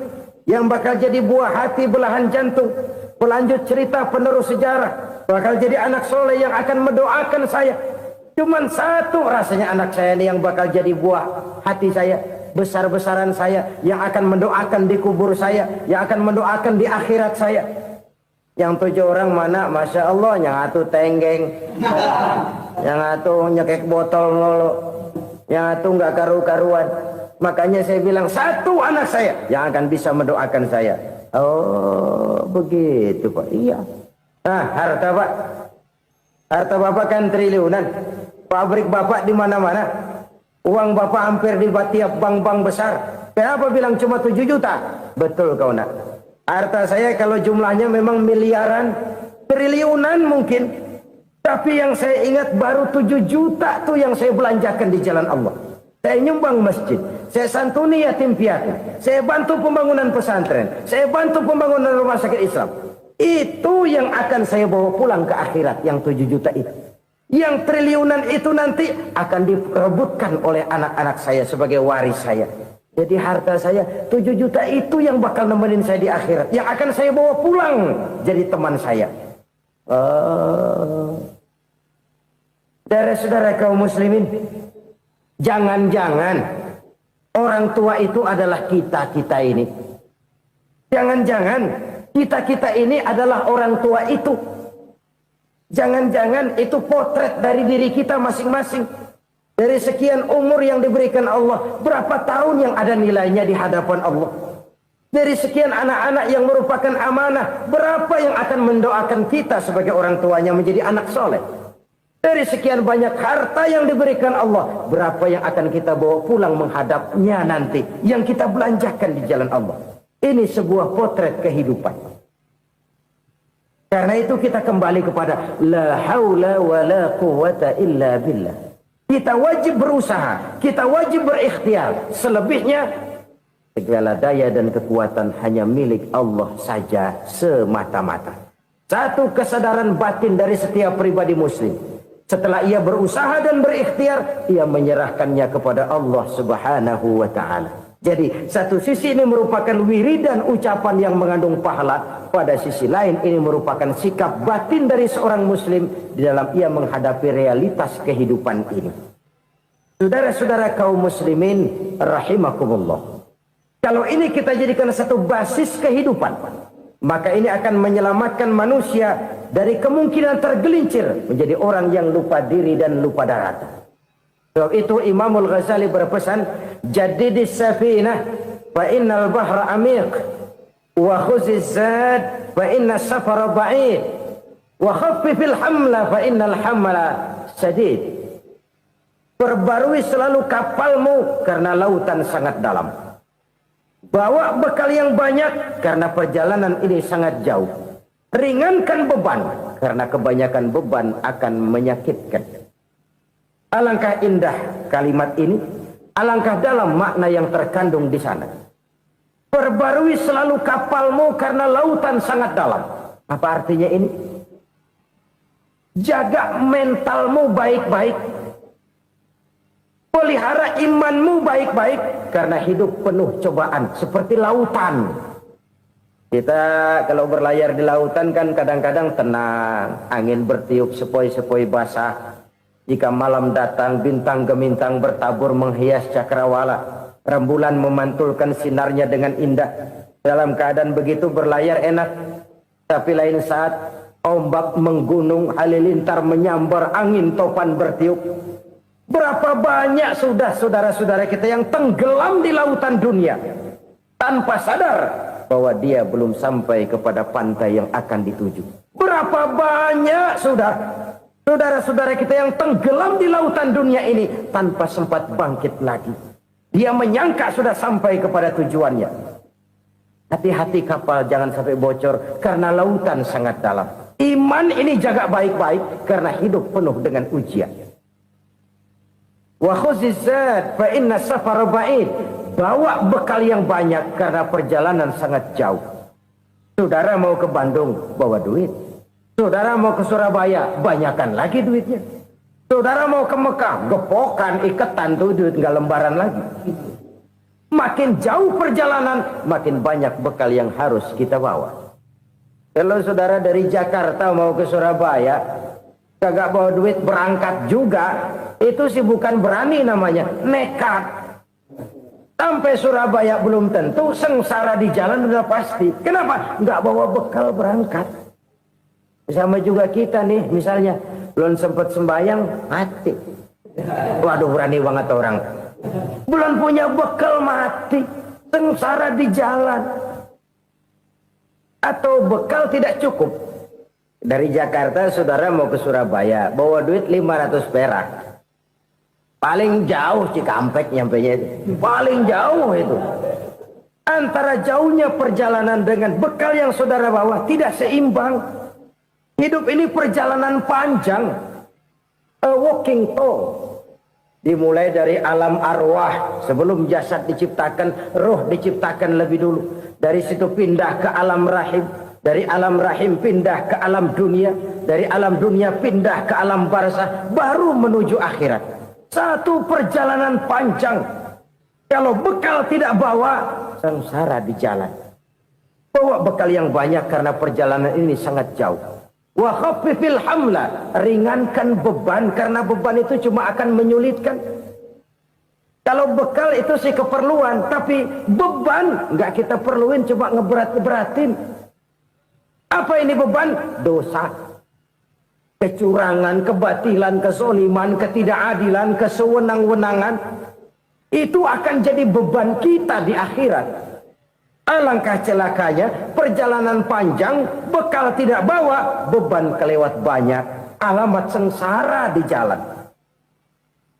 Speaker 1: Yang bakal jadi buah hati, belahan jantung. Pelanjut cerita, penerus sejarah. Bakal jadi anak soleh yang akan mendoakan saya. Cuma 1 rasanya anak saya ini yang bakal jadi buah hati saya. Besar-besaran saya. Yang akan mendoakan di kubur saya. Yang akan mendoakan di akhirat saya. Yang 7 orang mana, Masya Allah, yang atuh tenggeng, yang atuh nyekek botol mulu, yang atuh nggak karu-karuan. Makanya saya bilang 1 anak saya yang akan bisa mendoakan saya. Oh begitu Pak. Iya. Nah harta Pak, harta bapak kan triliunan, pabrik bapak di mana-mana, uang bapak hampir di tiap bank-bank besar. Kenapa bilang cuma 7 juta? Betul kau nak. Harta saya kalau jumlahnya memang miliaran, triliunan mungkin. Tapi yang saya ingat baru 7 juta tuh yang saya belanjakan di jalan Allah. Saya nyumbang masjid, saya santuni yatim piatu, saya bantu pembangunan pesantren, saya bantu pembangunan rumah sakit Islam. Itu yang akan saya bawa pulang ke akhirat, yang 7 juta itu. Yang triliunan itu nanti akan diperebutkan oleh anak-anak saya sebagai waris saya. Jadi harta saya 7 juta itu yang bakal nemenin saya di akhirat. Yang akan saya bawa pulang jadi teman saya. Saudara-saudara kaum muslimin, jangan-jangan orang tua itu adalah kita-kita ini. Jangan-jangan kita-kita ini adalah orang tua itu. Jangan-jangan itu potret dari diri kita masing-masing. Dari sekian umur yang diberikan Allah, berapa tahun yang ada nilainya di hadapan Allah? Dari sekian anak-anak yang merupakan amanah, berapa yang akan mendoakan kita sebagai orang tuanya menjadi anak soleh? Dari sekian banyak harta yang diberikan Allah, berapa yang akan kita bawa pulang menghadapnya nanti, yang kita belanjakan di jalan Allah? Ini sebuah potret kehidupan. Karena itu kita kembali kepada la haula wa la quwwata illa billah. Kita wajib berusaha, kita wajib berikhtiar. Selebihnya, segala daya dan kekuatan hanya milik Allah saja semata-mata. Satu kesadaran batin dari setiap pribadi muslim. Setelah ia berusaha dan berikhtiar, ia menyerahkannya kepada Allah Subhanahu wa ta'ala. Jadi, satu sisi ini merupakan wiridan ucapan yang mengandung pahala. Pada sisi lain, ini merupakan sikap batin dari seorang muslim di dalam ia menghadapi realitas kehidupan ini. Saudara-saudara kaum muslimin, rahimakumullah. Kalau ini kita jadikan satu basis kehidupan, maka ini akan menyelamatkan manusia dari kemungkinan tergelincir menjadi orang yang lupa diri dan lupa darat. Sebab itu Imamul Ghazali berpesan, jadidis safinah fa innal bahra amiq wa khuziz zad fa inna safara ba'id wa khaffifil hamla fa innal hamla sadid. Perbarui selalu kapalmu karena lautan sangat dalam. Bawa bekal yang banyak karena perjalanan ini sangat jauh. Ringankan beban karena kebanyakan beban akan menyakitkan. Alangkah indah kalimat ini, alangkah dalam makna yang terkandung di sana. Perbarui selalu kapalmu karena lautan sangat dalam. Apa artinya ini? Jaga mentalmu baik-baik. Pelihara imanmu baik-baik karena hidup penuh cobaan seperti lautan. Kita kalau berlayar di lautan kan kadang-kadang tenang, angin bertiup sepoi-sepoi basah. Jika malam datang bintang gemintang bertabur menghias cakrawala. rembulan memantulkan sinarnya dengan indah. Dalam keadaan begitu berlayar enak. Tapi lain saat ombak menggunung, halilintar menyambar, angin topan bertiup. Berapa banyak sudah saudara-saudara kita yang tenggelam di lautan dunia tanpa sadar bahwa dia belum sampai kepada pantai yang akan dituju. Berapa banyak sudah saudara-saudara kita yang tenggelam di lautan dunia ini tanpa sempat bangkit lagi. Dia menyangka sudah sampai kepada tujuannya. Hati-hati kapal jangan sampai bocor karena lautan sangat dalam. Iman ini jaga baik-baik karena hidup penuh dengan ujian. Wa khuzizat fa inna safara ba'id. Bawa bekal yang banyak karena perjalanan sangat jauh. Saudara mau ke Bandung, bawa duit. Saudara mau ke Surabaya, banyakan lagi duitnya. Saudara mau ke Mekah, gepokan, iketan tuh duit nggak lembaran lagi. Makin jauh perjalanan, makin banyak bekal yang harus kita bawa. Kalau saudara dari Jakarta mau ke Surabaya, kagak bawa duit berangkat juga, itu sih bukan berani namanya, nekat. Sampai Surabaya belum tentu, sengsara di jalan udah pasti. Kenapa? Nggak bawa bekal berangkat. Sama juga kita nih, misalnya belum sempat sembahyang, mati. Waduh, berani banget orang. Belum punya bekal, mati. Sengsara di jalan. Atau bekal tidak cukup. Dari Jakarta saudara mau ke Surabaya, bawa duit 500 perak. Paling jauh Cikampek nyampenya itu. Paling jauh itu. Antara jauhnya perjalanan dengan bekal yang saudara bawa tidak seimbang. Hidup ini perjalanan panjang. A walking tour. Dimulai dari alam arwah. Sebelum jasad diciptakan, roh diciptakan lebih dulu. Dari situ pindah ke alam rahim. Dari alam rahim pindah ke alam dunia. Dari alam dunia pindah ke alam barzah. Baru menuju akhirat. Satu perjalanan panjang. Kalau bekal tidak bawa, sengsara di jalan. Bawa bekal yang banyak karena perjalanan ini sangat jauh. Wa khaffifil hamla, ringankan beban karena beban itu cuma akan menyulitkan. Kalau bekal itu sih keperluan, tapi beban nggak kita perluin, cuma ngeberat-beratin. Apa ini beban? Dosa. Kecurangan, kebatilan, kesoliman, ketidakadilan, kesewenang-wenangan. Itu akan jadi beban kita di akhirat. Alangkah celakanya, perjalanan panjang, bekal tidak bawa, beban kelewat banyak. Alamat sengsara di jalan.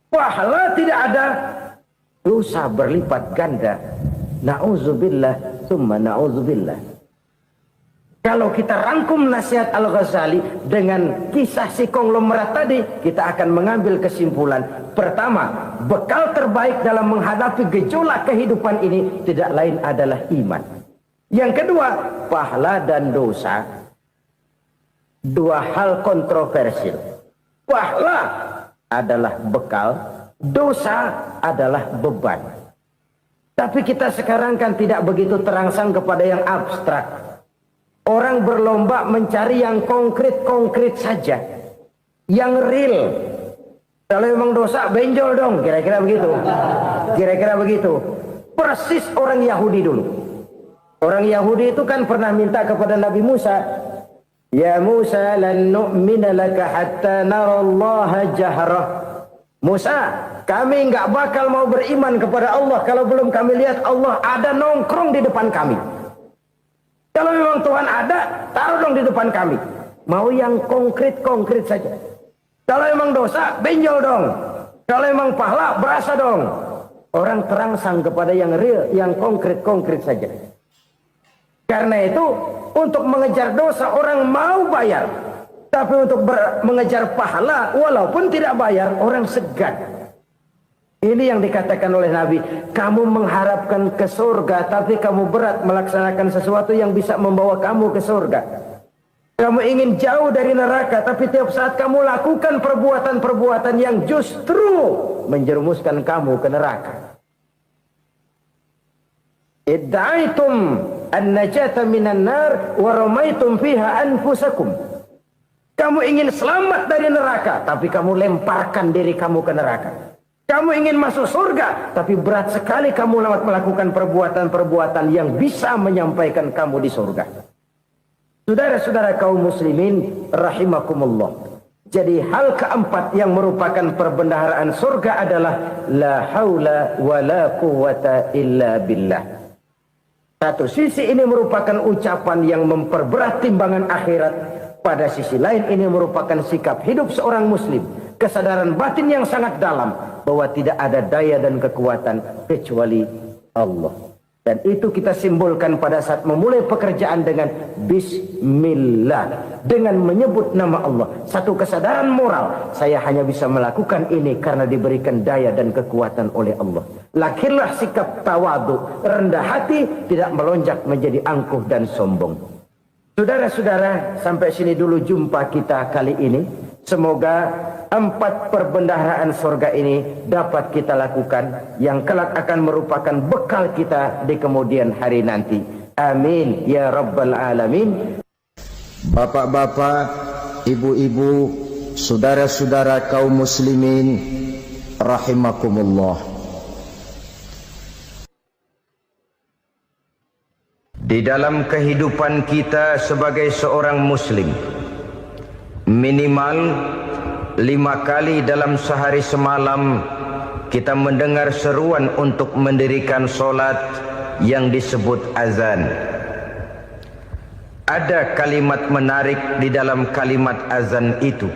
Speaker 1: Pahala tidak ada, dosa berlipat ganda. Na'udzubillah, summa na'udzubillah. Kalau kita rangkum nasihat Al-Ghazali dengan kisah si konglomerat tadi, kita akan mengambil kesimpulan. Pertama, bekal terbaik dalam menghadapi gejolak kehidupan ini tidak lain adalah iman. Yang kedua, pahala dan dosa. Dua hal kontroversial. Pahala adalah bekal, dosa adalah beban. Tapi kita sekarang kan tidak begitu terangsang kepada yang abstrak. Orang berlomba mencari yang konkret-konkret saja. Yang real. Kalau memang dosa, benjol dong. Kira-kira begitu. Kira-kira begitu. Persis orang Yahudi dulu. Orang Yahudi itu kan pernah minta kepada Nabi Musa. Ya Musa, lan nu'mina laka hatta narallaha jahrah. Musa, kami nggak bakal mau beriman kepada Allah kalau belum kami lihat Allah ada nongkrong di depan kami. Kalau memang Tuhan ada, taruh dong di depan kami. Mau yang konkret-konkret saja. Kalau memang dosa, benjol dong. Kalau memang pahala, berasa dong. Orang terangsang kepada yang real, yang konkret-konkret saja. Karena itu, untuk mengejar dosa, orang mau bayar. Tapi untuk mengejar pahala, walaupun tidak bayar, orang segan. Ini yang dikatakan oleh Nabi, kamu mengharapkan ke surga, tapi kamu berat melaksanakan sesuatu yang bisa membawa kamu ke surga. Kamu ingin jauh dari neraka, tapi tiap saat kamu lakukan perbuatan-perbuatan yang justru menjerumuskan kamu ke neraka. Idda'aitum an-najata minan nar wa ramaitum fiha anfusakum. Kamu ingin selamat dari neraka, tapi kamu lemparkan diri kamu ke neraka. Kamu ingin masuk surga, tapi berat sekali kamu melakukan perbuatan-perbuatan yang bisa menyampaikan kamu di surga. Saudara-saudara kaum muslimin rahimakumullah. Jadi hal keempat yang merupakan perbendaharaan surga adalah la haula wa la quwwata illa billah. Satu sisi ini merupakan ucapan yang memperberat timbangan akhirat. Pada sisi lain ini merupakan sikap hidup seorang muslim. Kesadaran batin yang sangat dalam bahwa tidak ada daya dan kekuatan kecuali Allah. Dan itu kita simbolkan pada saat memulai pekerjaan dengan Bismillah, dengan menyebut nama Allah. Satu kesadaran moral, saya hanya bisa melakukan ini karena diberikan daya dan kekuatan oleh Allah. Lahirlah sikap tawadu, rendah hati, tidak melonjak menjadi angkuh dan sombong. Saudara-saudara, sampai sini dulu jumpa kita kali ini. Semoga 4 perbendaharaan surga ini dapat kita lakukan, yang kelak akan merupakan bekal kita di kemudian hari nanti. Amin ya rabbal alamin. Bapak-bapak, ibu-ibu, saudara-saudara kaum muslimin rahimakumullah. Di dalam kehidupan kita sebagai seorang muslim, minimal 5 kali dalam sehari semalam kita mendengar seruan untuk mendirikan solat yang disebut azan. Ada kalimat menarik di dalam kalimat azan itu,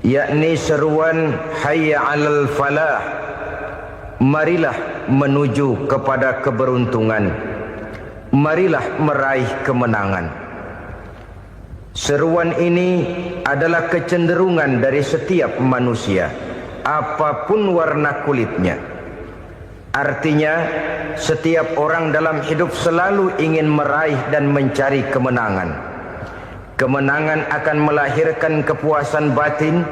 Speaker 1: yakni seruan hayya 'alal falah, marilah menuju kepada keberuntungan, marilah meraih kemenangan. Seruan ini adalah kecenderungan dari setiap manusia, apapun warna kulitnya. Artinya, setiap orang dalam hidup selalu ingin meraih dan mencari kemenangan. Kemenangan akan melahirkan kepuasan batin,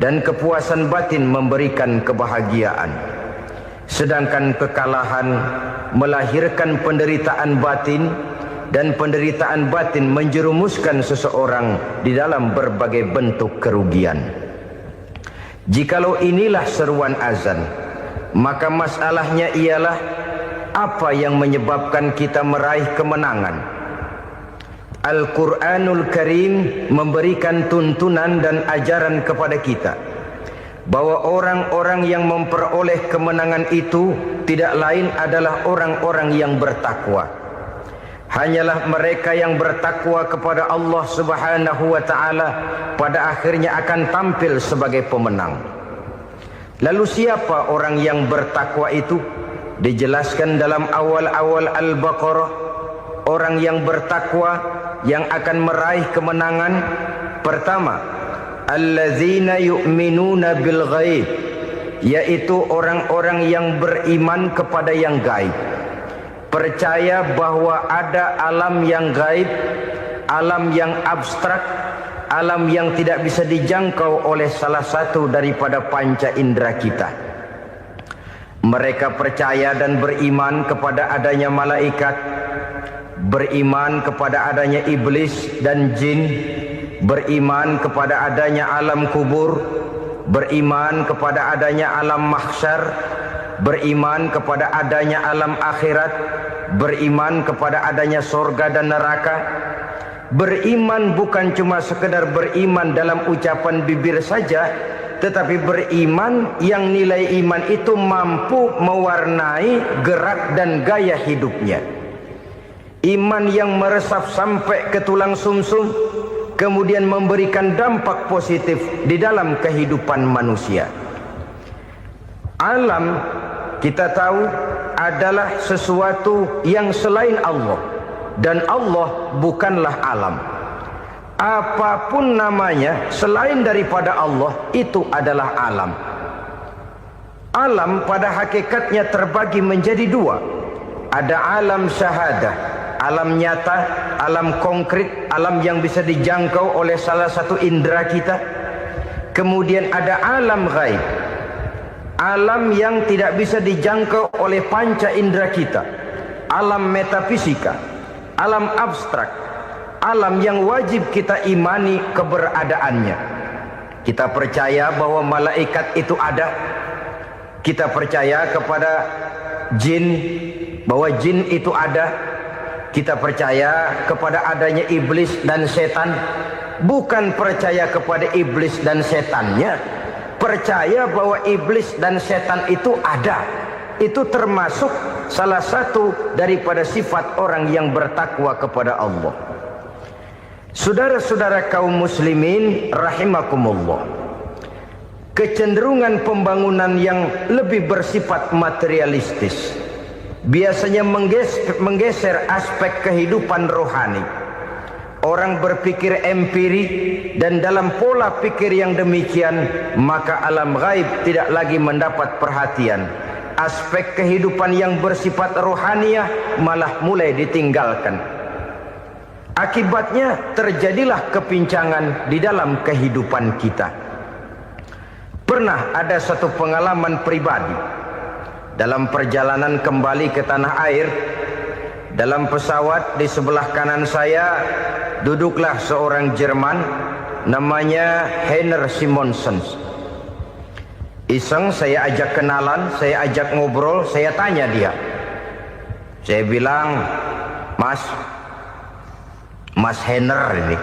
Speaker 1: dan kepuasan batin memberikan kebahagiaan. Sedangkan kekalahan melahirkan penderitaan batin, dan penderitaan batin menjerumuskan seseorang di dalam berbagai bentuk kerugian. Jikalau inilah seruan azan, maka masalahnya ialah apa yang menyebabkan kita meraih kemenangan. Al-Quranul Karim memberikan tuntunan dan ajaran kepada kita bahwa orang-orang yang memperoleh kemenangan itu tidak lain adalah orang-orang yang bertakwa. Hanyalah mereka yang bertakwa kepada Allah Subhanahu wa ta'ala pada akhirnya akan tampil sebagai pemenang. Lalu siapa orang yang bertakwa itu? Dijelaskan dalam awal-awal Al-Baqarah, orang yang bertakwa yang akan meraih kemenangan. Pertama, allazina yu'minuna bil ghaib, yaitu orang-orang yang beriman kepada yang gaib. Percaya bahwa ada alam yang gaib, alam yang abstrak, alam yang tidak bisa dijangkau oleh salah satu daripada panca indera kita. Mereka percaya dan beriman kepada adanya malaikat, beriman kepada adanya iblis dan jin, beriman kepada adanya alam kubur, beriman kepada adanya alam mahsyar, beriman kepada adanya alam akhirat, beriman kepada adanya surga dan neraka. Beriman bukan cuma sekedar beriman dalam ucapan bibir saja, tetapi beriman yang nilai iman itu mampu mewarnai gerak dan gaya hidupnya. Iman yang meresap sampai ke tulang sumsum, kemudian memberikan dampak positif di dalam kehidupan manusia. Alam, kita tahu, adalah sesuatu yang selain Allah, dan Allah bukanlah alam. Apapun namanya selain daripada Allah, itu adalah alam. Alam pada hakikatnya terbagi menjadi 2. Ada alam syahadah, alam nyata, alam konkret, alam yang bisa dijangkau oleh salah satu indera kita. Kemudian ada alam ghaib, alam yang tidak bisa dijangkau oleh panca indera kita, alam metafisika, alam abstrak, alam yang wajib kita imani keberadaannya. Kita percaya bahwa malaikat itu ada, Kita percaya kepada jin, bahwa jin itu ada. Kita percaya kepada adanya iblis dan setan. Bukan percaya kepada iblis dan setannya, percaya bahwa iblis dan setan itu ada. Itu termasuk salah satu daripada sifat orang yang bertakwa kepada Allah. Saudara-saudara kaum muslimin rahimakumullah, kecenderungan pembangunan yang lebih bersifat materialistis biasanya menggeser aspek kehidupan rohani. Orang berpikir empiri, dan dalam pola pikir yang demikian maka alam gaib tidak lagi mendapat perhatian. Aspek kehidupan yang bersifat rohaniah malah mulai ditinggalkan. Akibatnya terjadilah kepincangan di dalam kehidupan kita. Pernah ada satu pengalaman pribadi dalam perjalanan kembali ke tanah air. Dalam pesawat di sebelah kanan saya duduklah seorang Jerman namanya Heiner Simonsen. Iseng saya ajak kenalan, saya ajak ngobrol, saya tanya dia. Saya bilang, Mas Heiner ini,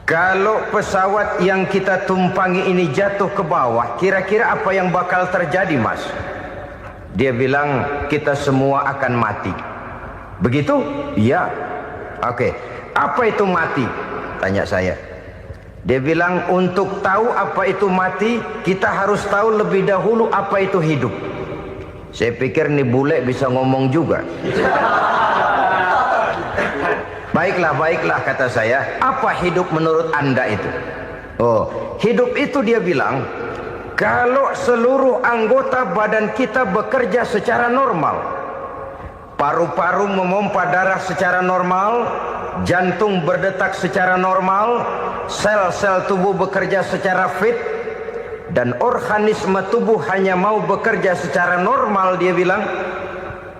Speaker 1: kalau pesawat yang kita tumpangi ini jatuh ke bawah, kira-kira apa yang bakal terjadi, Mas? Dia bilang, kita semua akan mati. Begitu? Iya. Oke. Apa itu mati? Tanya saya. Dia bilang, untuk tahu apa itu mati, kita harus tahu lebih dahulu apa itu hidup. Saya pikir nih bule bisa ngomong juga. Baiklah kata saya. Apa hidup menurut Anda itu? Oh, hidup itu dia bilang, kalau seluruh anggota badan kita bekerja secara normal, paru-paru memompa darah secara normal, jantung berdetak secara normal, sel-sel tubuh bekerja secara fit, dan organisme tubuh hanya mau bekerja secara normal, dia bilang,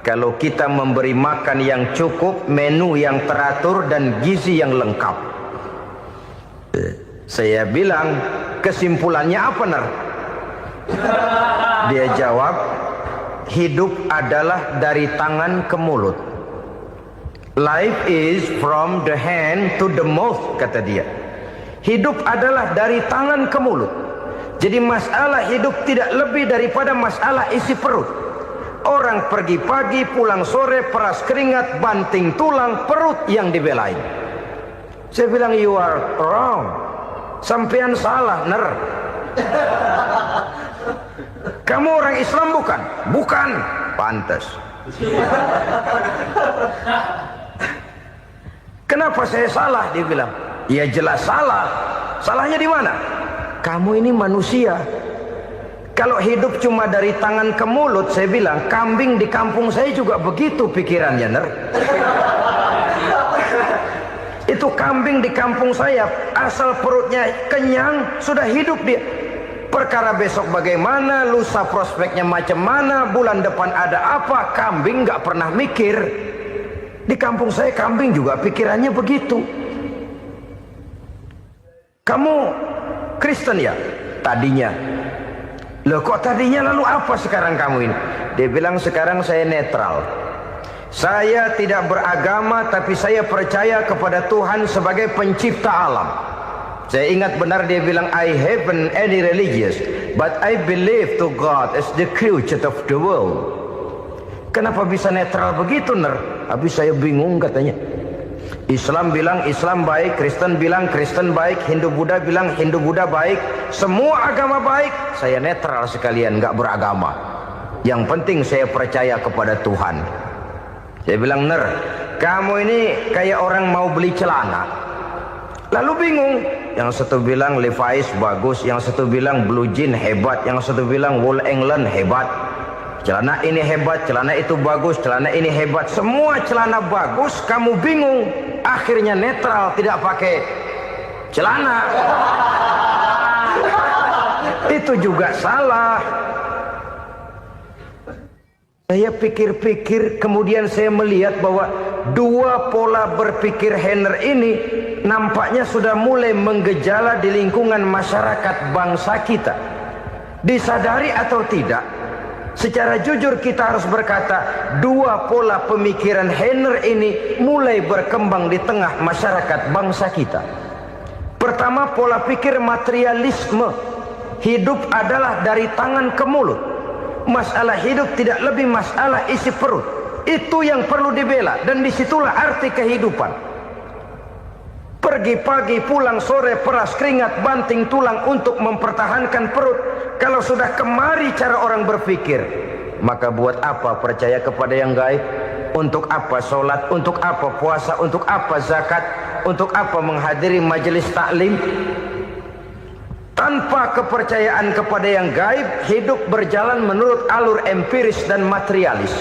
Speaker 1: kalau kita memberi makan yang cukup, menu yang teratur, dan gizi yang lengkap. Saya bilang, kesimpulannya apa, Ner? Dia jawab, hidup adalah dari tangan ke mulut. Life is from the hand to the mouth, kata dia. Hidup adalah dari tangan ke mulut. Jadi masalah hidup tidak lebih daripada masalah isi perut. Orang pergi pagi, pulang sore, peras keringat, banting tulang, perut yang dibelain. Saya bilang, you are wrong. Sampean salah, Ner. Kamu orang Islam bukan? Bukan. Pantas. Kenapa saya salah? Dia bilang, ya jelas salah. Salahnya di mana? Kamu ini manusia. Kalau hidup cuma dari tangan ke mulut, saya bilang, kambing di kampung saya juga begitu pikirannya, Ner. Itu kambing di kampung saya, asal perutnya kenyang, sudah hidup dia. Perkara besok bagaimana, lusa prospeknya macam mana, bulan depan ada apa, kambing nggak pernah mikir. Di kampung saya kambing juga pikirannya begitu. Kamu Kristen ya? Tadinya. Loh kok tadinya, lalu apa sekarang kamu ini? Dia bilang, sekarang saya netral. Saya tidak beragama, tapi saya percaya kepada Tuhan sebagai pencipta alam. Saya ingat benar dia bilang, I haven't any religious, but I believe to God as the creator of the world. Kenapa bisa netral begitu, Ner? Habis saya bingung katanya. Islam bilang Islam baik, Kristen bilang Kristen baik, Hindu Buddha bilang Hindu Buddha baik, semua agama baik. Saya netral sekalian, nggak beragama. Yang penting saya percaya kepada Tuhan. Saya bilang, Ner, kamu ini kayak orang mau beli celana, lalu bingung. Yang satu bilang Levi's bagus, yang satu bilang Blue Jean hebat, yang satu bilang Wool England hebat. Celana ini hebat, celana itu bagus, celana ini hebat. Semua celana bagus, kamu bingung. Akhirnya netral, tidak pakai celana. Itu juga salah. Saya pikir-pikir, kemudian saya melihat bahwa dua pola berpikir Heiner ini nampaknya sudah mulai menggejala di lingkungan masyarakat bangsa kita. Disadari atau tidak, secara jujur kita harus berkata, dua pola pemikiran Heiner ini mulai berkembang di tengah masyarakat bangsa kita. Pertama, pola pikir materialisme. Hidup adalah dari tangan ke mulut. Masalah hidup tidak lebih masalah isi perut. Itu yang perlu dibela, dan disitulah arti kehidupan. Pergi pagi, pulang sore, peras keringat, banting tulang untuk mempertahankan perut. Kalau sudah kemari cara orang berpikir, maka buat apa percaya kepada yang gaib? Untuk apa sholat? Untuk apa puasa? Untuk apa zakat? Untuk apa menghadiri majelis taklim? Tanpa kepercayaan kepada yang gaib, hidup berjalan menurut alur empiris dan materialis.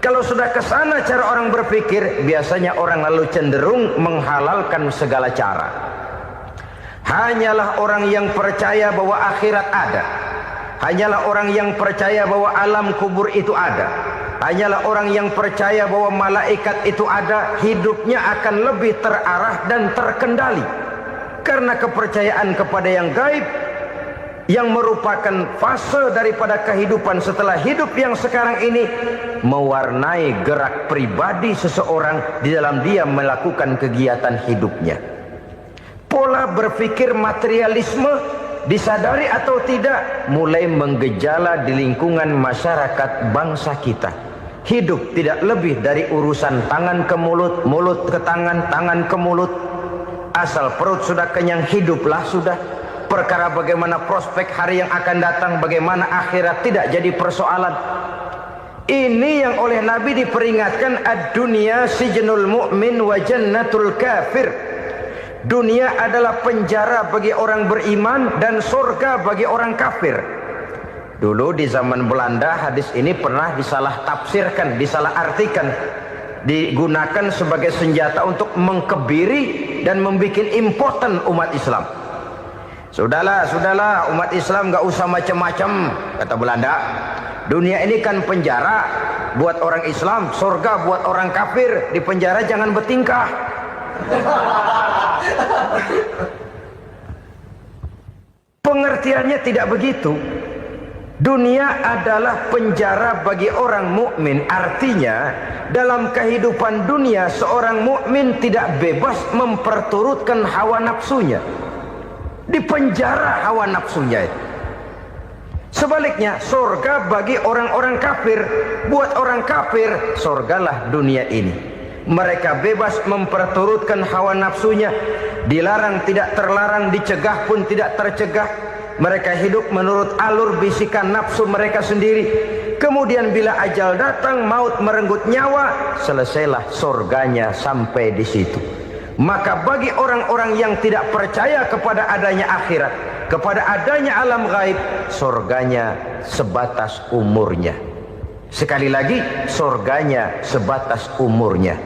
Speaker 1: Kalau sudah ke sana cara orang berpikir, biasanya orang lalu cenderung menghalalkan segala cara. Hanyalah orang yang percaya bahwa akhirat ada. Hanyalah orang yang percaya bahwa alam kubur itu ada. Hanyalah orang yang percaya bahwa malaikat itu ada, hidupnya akan lebih terarah dan terkendali. Karena kepercayaan kepada yang gaib, yang merupakan fase daripada kehidupan setelah hidup yang sekarang ini, mewarnai gerak pribadi seseorang di dalam dia melakukan kegiatan hidupnya. Pola berpikir materialisme, disadari atau tidak, mulai menggejala di lingkungan masyarakat bangsa kita. Hidup tidak lebih dari urusan tangan ke mulut, mulut ke tangan, tangan ke mulut. Asal perut sudah kenyang, hiduplah sudah. Perkara bagaimana prospek hari yang akan datang, bagaimana akhirat, tidak jadi persoalan. Ini yang oleh Nabi diperingatkan, ad-dunya sijnul mu'min wa jannatul kafir. Dunia adalah penjara bagi orang beriman dan surga bagi orang kafir. Dulu di zaman Belanda hadis ini pernah disalah tafsirkan, disalah artikan, digunakan sebagai senjata untuk mengkebiri dan membuat impoten umat Islam. Sudahlah umat Islam gak usah macam-macam, kata Belanda. Dunia ini kan penjara buat orang Islam, surga buat orang kafir. Di penjara jangan bertingkah. Pengertiannya tidak begitu. Dunia adalah penjara bagi orang mukmin. Artinya dalam kehidupan dunia seorang mukmin tidak bebas memperturutkan hawa nafsunya. Di penjara hawa nafsunya itu. Sebaliknya, surga bagi orang-orang kafir. Buat orang kafir, surgalah dunia ini. Mereka bebas memperturutkan hawa nafsunya. Dilarang tidak terlarang, dicegah pun tidak tercegah. Mereka hidup menurut alur bisikan nafsu mereka sendiri. Kemudian bila ajal datang, maut merenggut nyawa, selesailah surganya sampai di situ. Maka bagi orang-orang yang tidak percaya kepada adanya akhirat, kepada adanya alam gaib, surganya sebatas umurnya. Sekali lagi, surganya sebatas umurnya.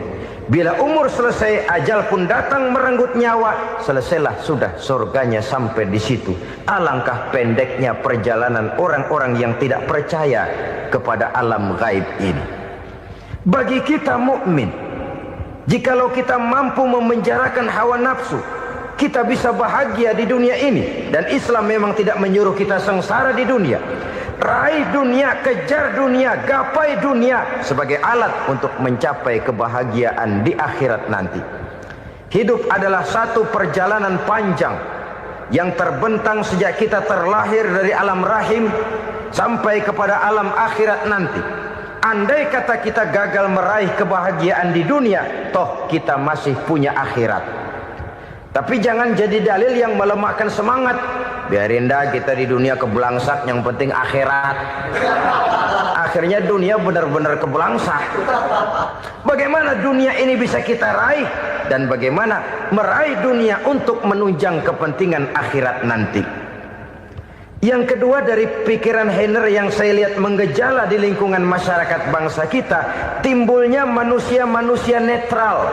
Speaker 1: Bila umur selesai, ajal pun datang merenggut nyawa, selesailah sudah surganya sampai di situ. Alangkah pendeknya perjalanan orang-orang yang tidak percaya kepada alam gaib ini. Bagi kita mukmin, jikalau kita mampu memenjarakan hawa nafsu, kita bisa bahagia di dunia ini. Dan Islam memang tidak menyuruh kita sengsara di dunia. Raih dunia, kejar dunia, gapai dunia sebagai alat untuk mencapai kebahagiaan di akhirat nanti. Hidup adalah satu perjalanan panjang yang terbentang sejak kita terlahir dari alam rahim sampai kepada alam akhirat nanti. Andai kata kita gagal meraih kebahagiaan di dunia, toh kita masih punya akhirat. Tapi jangan jadi dalil yang melemahkan semangat. Biarin dah kita di dunia kebelangsak, yang penting akhirat. Akhirnya dunia benar-benar kebelangsak. Bagaimana dunia ini bisa kita raih, dan bagaimana meraih dunia untuk menunjang kepentingan akhirat nanti. Yang kedua, dari pikiran Heiner yang saya lihat menggejala di lingkungan masyarakat bangsa kita, timbulnya manusia-manusia netral.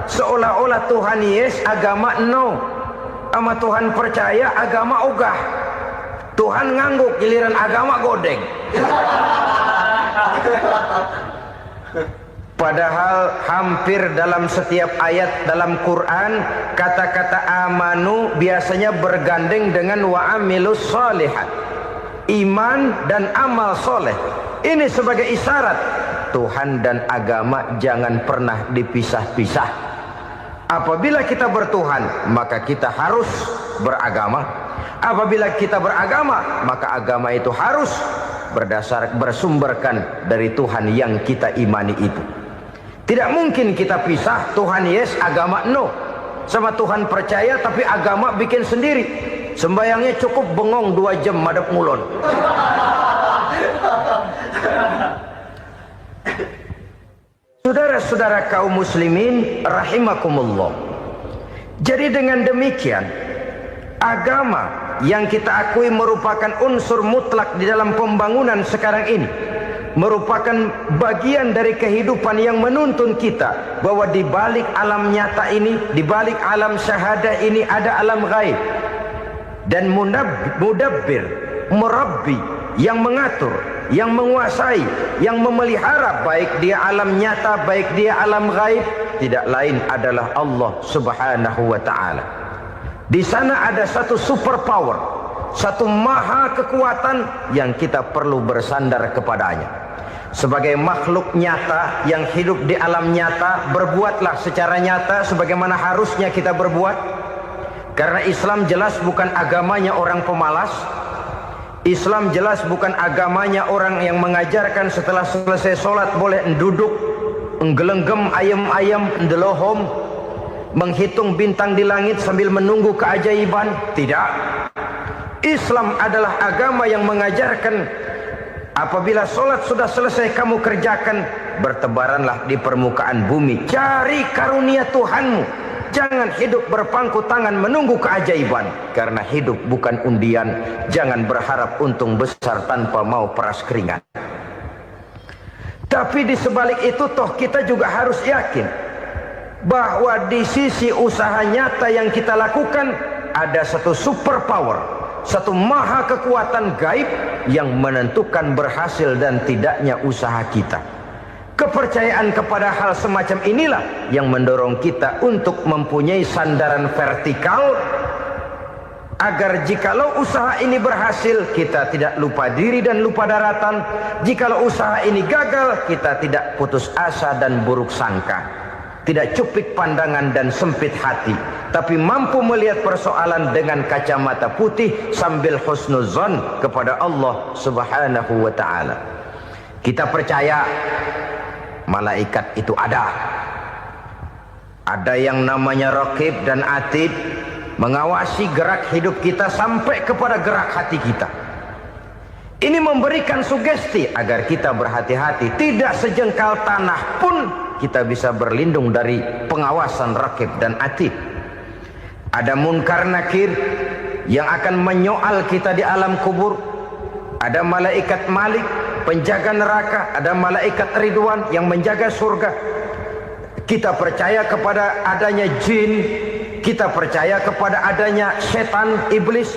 Speaker 1: Seolah-olah Tuhan yes, agama no. Sama Tuhan percaya, agama ogah. Tuhan ngangguk, giliran agama godeng. Padahal hampir dalam setiap ayat dalam Quran, kata-kata amanu biasanya bergandeng dengan wa amilus shalihat. iman dan amal soleh. Ini sebagai isyarat Tuhan dan agama jangan pernah dipisah-pisah. Apabila kita bertuhan, maka kita harus beragama. Apabila kita beragama, maka agama itu harus bersumberkan dari Tuhan yang kita imani itu. Tidak mungkin kita pisah, Tuhan yes, agama no. Sama Tuhan percaya tapi agama bikin sendiri. Sembayangnya cukup bengong 2 jam madep ngulon. Saudara-saudara kaum muslimin rahimakumullah. Jadi dengan demikian, agama yang kita akui merupakan unsur mutlak di dalam pembangunan sekarang ini, merupakan bagian dari kehidupan yang menuntun kita bahwa di balik alam nyata ini, di balik alam syahadah ini ada alam gaib. Dan mudabbir, murabbi, yang mengatur, yang menguasai, yang memelihara baik dia alam nyata, baik dia alam gaib, tidak lain adalah Allah Subhanahu wa ta'ala. Di sana ada satu super power, satu maha kekuatan yang kita perlu bersandar kepadanya. Sebagai makhluk nyata yang hidup di alam nyata, berbuatlah secara nyata sebagaimana harusnya kita berbuat. Karena Islam jelas bukan agamanya orang pemalas. Islam jelas bukan agamanya orang yang mengajarkan setelah selesai sholat boleh duduk, nggelenggem ayam-ayam, ndelohom, menghitung bintang di langit sambil menunggu keajaiban. Tidak. Islam adalah agama yang mengajarkan apabila sholat sudah selesai kamu kerjakan, bertebaranlah di permukaan bumi, cari karunia Tuhanmu. Jangan hidup berpangku tangan menunggu keajaiban. Karena hidup bukan undian. Jangan berharap untung besar tanpa mau peras keringat. Tapi di sebalik itu toh kita juga harus yakin bahwa di sisi usaha nyata yang kita lakukan ada satu super power, satu maha kekuatan gaib yang menentukan berhasil dan tidaknya usaha kita. Kepercayaan kepada hal semacam inilah yang mendorong kita untuk mempunyai sandaran vertikal, agar jikalau usaha ini berhasil kita tidak lupa diri dan lupa daratan. Jikalau usaha ini gagal kita tidak putus asa dan buruk sangka, tidak cupik pandangan dan sempit hati, tapi mampu melihat persoalan dengan kacamata putih sambil husnuzon kepada Allah Subhanahu wa ta'ala. Kita percaya malaikat itu ada. Ada yang namanya raqib dan atid, mengawasi gerak hidup kita sampai kepada gerak hati kita. Ini memberikan sugesti agar kita berhati-hati. Tidak sejengkal tanah pun kita bisa berlindung dari pengawasan raqib dan atid. Ada munkar nakir yang akan menyoal kita di alam kubur. Ada malaikat Malik, penjaga neraka. Ada malaikat Ridwan yang menjaga surga. Kita percaya kepada adanya jin, kita percaya kepada adanya setan, iblis.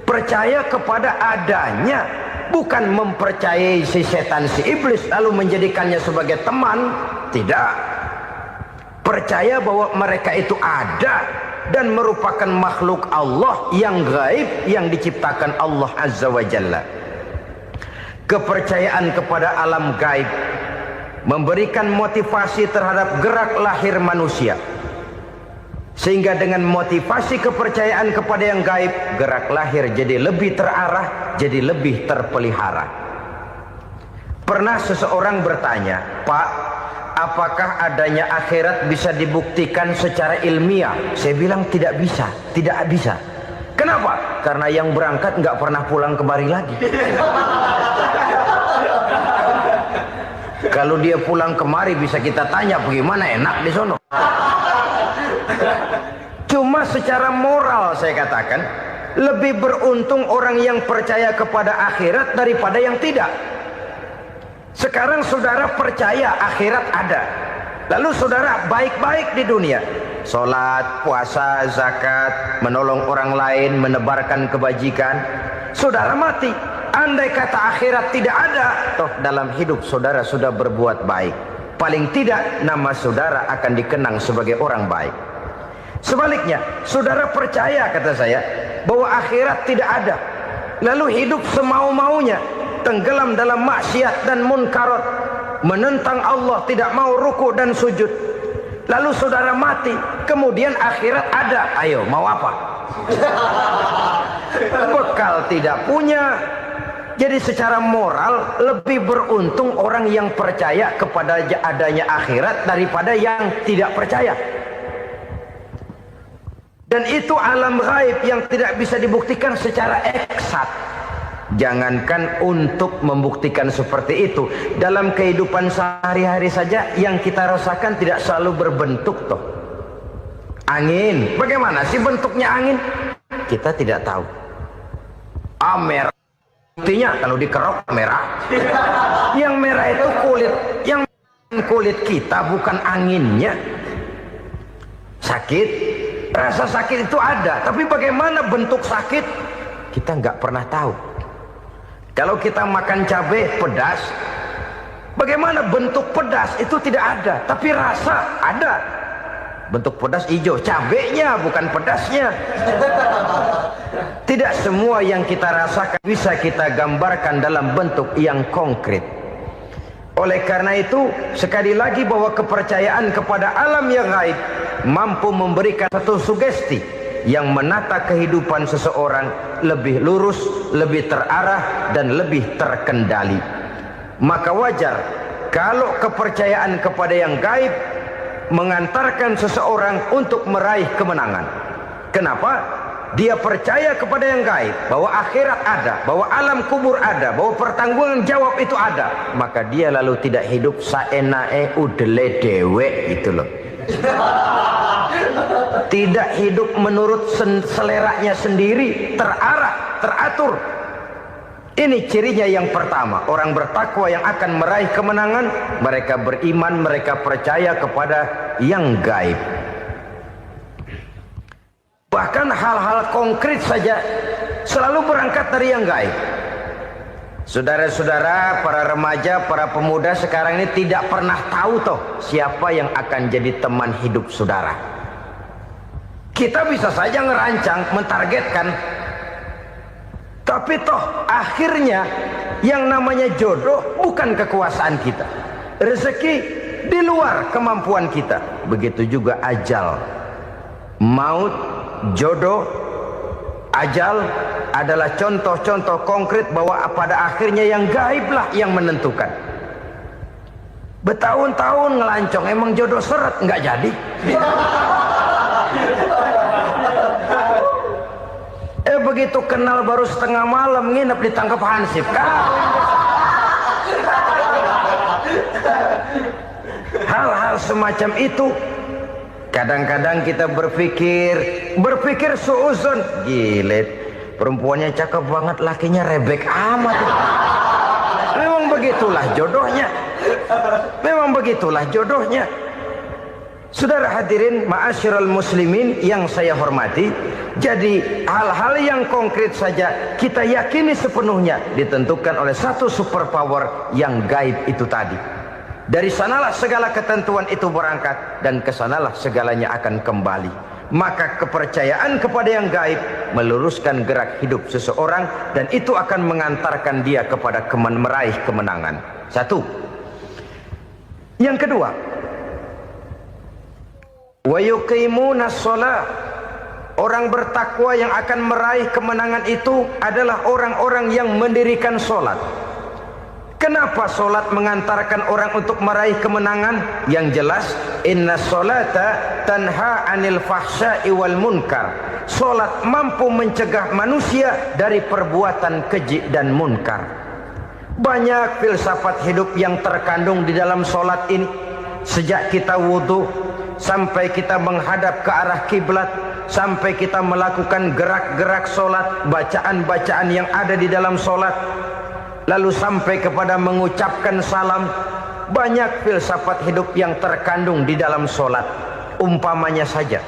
Speaker 1: Percaya kepada adanya, bukan mempercayai si setan, si iblis lalu menjadikannya sebagai teman. Tidak. Percaya bahwa mereka itu ada dan merupakan makhluk Allah yang gaib, yang diciptakan Allah Azza wa Jalla. Kepercayaan kepada alam gaib memberikan motivasi terhadap gerak lahir manusia, sehingga dengan motivasi kepercayaan kepada yang gaib, gerak lahir jadi lebih terarah, jadi lebih terpelihara. Pernah seseorang bertanya, "Pak, apakah adanya akhirat bisa dibuktikan secara ilmiah?" Saya bilang tidak bisa, tidak bisa. Kenapa? Karena yang berangkat nggak pernah pulang kembali lagi. Kalau dia pulang kemari bisa kita tanya bagaimana enak di sono. Cuma secara moral saya katakan, lebih beruntung orang yang percaya kepada akhirat daripada yang tidak. Sekarang saudara percaya akhirat ada, lalu saudara baik-baik di dunia, sholat, puasa, zakat, menolong orang lain, menebarkan kebajikan. Saudara mati, andai kata akhirat tidak ada, toh dalam hidup saudara sudah berbuat baik. Paling tidak nama saudara akan dikenang sebagai orang baik. Sebaliknya, saudara percaya, kata saya, bahwa akhirat tidak ada, lalu hidup semau-maunya, tenggelam dalam maksiat dan munkarat, menentang Allah, tidak mau ruku dan sujud, lalu saudara mati, kemudian akhirat ada, ayo mau apa? Bekal tidak punya. Jadi secara moral lebih beruntung orang yang percaya kepada adanya akhirat daripada yang tidak percaya. Dan itu alam gaib yang tidak bisa dibuktikan secara eksakt. Jangankan untuk membuktikan seperti itu, dalam kehidupan sehari-hari saja yang kita rasakan tidak selalu berbentuk toh. Angin, bagaimana sih bentuknya angin? Kita tidak tahu. Merah, buktinya kalau dikerok merah. Yang merah itu kulit, yang kulit kita bukan anginnya. Sakit, rasa sakit itu ada, tapi bagaimana bentuk sakit kita nggak pernah tahu. Kalau kita makan cabai pedas, bagaimana bentuk pedas itu tidak ada, tapi rasa ada. Bentuk pedas hijau, cabenya bukan pedasnya. Tidak semua yang kita rasakan bisa kita gambarkan dalam bentuk yang konkret. Oleh karena itu, sekali lagi bahwa kepercayaan kepada alam yang gaib mampu memberikan satu sugesti yang menata kehidupan seseorang lebih lurus, lebih terarah, dan lebih terkendali. Maka wajar kalau kepercayaan kepada yang gaib mengantarkan seseorang untuk meraih kemenangan. Kenapa? Dia percaya kepada yang gaib, bahwa akhirat ada, bahwa alam kubur ada, bahwa pertanggungan jawab itu ada. Maka dia lalu tidak hidup saenae udele dewe, itu loh. Tidak hidup menurut seleranya sendiri, terarah, teratur. Ini cirinya yang pertama. Orang bertakwa yang akan meraih kemenangan, mereka beriman, mereka percaya kepada yang gaib. Bahkan hal-hal konkret saja selalu berangkat dari yang gaib. Saudara-saudara, para remaja, para pemuda sekarang ini tidak pernah tahu toh siapa yang akan jadi teman hidup saudara. Kita bisa saja ngerancang, mentargetkan, tapi toh akhirnya yang namanya jodoh bukan kekuasaan kita. Rezeki di luar kemampuan kita. Begitu juga ajal. Maut, jodoh, ajal adalah contoh-contoh konkret bahwa pada akhirnya yang gaiblah yang menentukan. Bertahun-tahun ngelancong, emang jodoh seret nggak jadi. Begitu kenal baru setengah malam nginep ditangkap hansip kan. Hal-hal semacam itu kadang-kadang kita berpikir suuzon, gilet, perempuannya cakep banget, lakinya rebek amat. Memang begitulah jodohnya. Memang begitulah jodohnya. Saudara hadirin ma'asyiral muslimin yang saya hormati, jadi hal-hal yang konkret saja kita yakini sepenuhnya ditentukan oleh satu superpower yang gaib itu tadi. Dari sanalah segala ketentuan itu berangkat dan kesanalah segalanya akan kembali. Maka kepercayaan kepada yang gaib meluruskan gerak hidup seseorang dan itu akan mengantarkan dia kepada meraih kemenangan. Satu. Yang kedua, wa yuqimuna shalah. Orang bertakwa yang akan meraih kemenangan itu adalah orang-orang yang mendirikan sholat. Kenapa sholat mengantarkan orang untuk meraih kemenangan? Yang jelas, inna sholata tanha anil fahsya'i wal munkar. Sholat mampu mencegah manusia dari perbuatan keji dan munkar. Banyak filsafat hidup yang terkandung di dalam sholat ini. Sejak kita wudhu sampai kita menghadap ke arah kiblat, sampai kita melakukan gerak-gerak sholat, bacaan-bacaan yang ada di dalam sholat, lalu sampai kepada mengucapkan salam. Banyak filsafat hidup yang terkandung di dalam sholat. Umpamanya saja,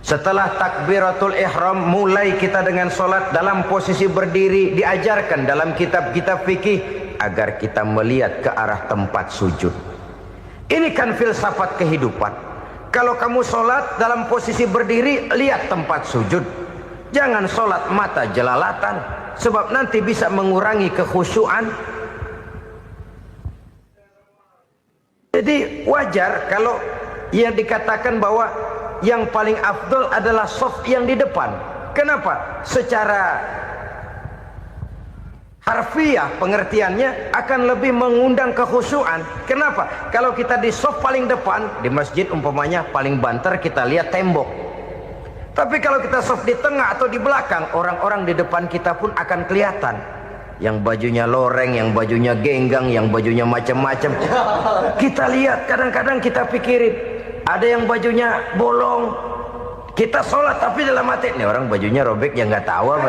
Speaker 1: setelah takbiratul ihram, mulai kita dengan sholat dalam posisi berdiri. Diajarkan dalam kitab-kitab fikih agar kita melihat ke arah tempat sujud. Ini kan filsafat kehidupan. Kalau kamu sholat dalam posisi berdiri, lihat tempat sujud. Jangan sholat mata jelalatan, sebab nanti bisa mengurangi kekhusyuan. Jadi wajar kalau yang dikatakan bahwa yang paling afdol adalah shaf yang di depan. Kenapa? Secara harfiah pengertiannya akan lebih mengundang kekhusyuan. Kenapa? Kalau kita di shaf paling depan di masjid umpamanya paling banter, kita lihat tembok. Tapi kalau kita shaf di tengah atau di belakang, orang-orang di depan kita pun akan kelihatan. Yang bajunya loreng, yang bajunya genggang, yang bajunya macam-macam. Kita lihat, kadang-kadang kita pikirin, ada yang bajunya bolong. Kita sholat tapi dalam hati, nih orang bajunya robek, ya nggak tahu apa.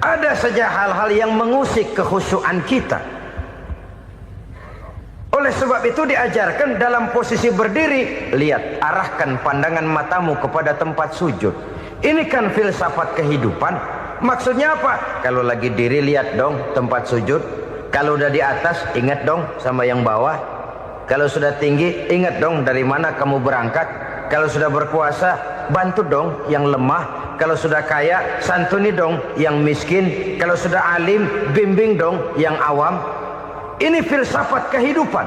Speaker 1: Ada saja hal-hal yang mengusik kekhusyuan kita. Oleh sebab itu diajarkan dalam posisi berdiri, lihat, arahkan pandangan matamu kepada tempat sujud. Ini kan filsafat kehidupan. Maksudnya apa? Kalau lagi diri, lihat dong tempat sujud. Kalau udah di atas, ingat dong sama yang bawah. Kalau sudah tinggi, ingat dong dari mana kamu berangkat. Kalau sudah berkuasa, bantu dong yang lemah. Kalau sudah kaya, santuni dong yang miskin. Kalau sudah alim, bimbing dong yang awam. Ini filsafat kehidupan.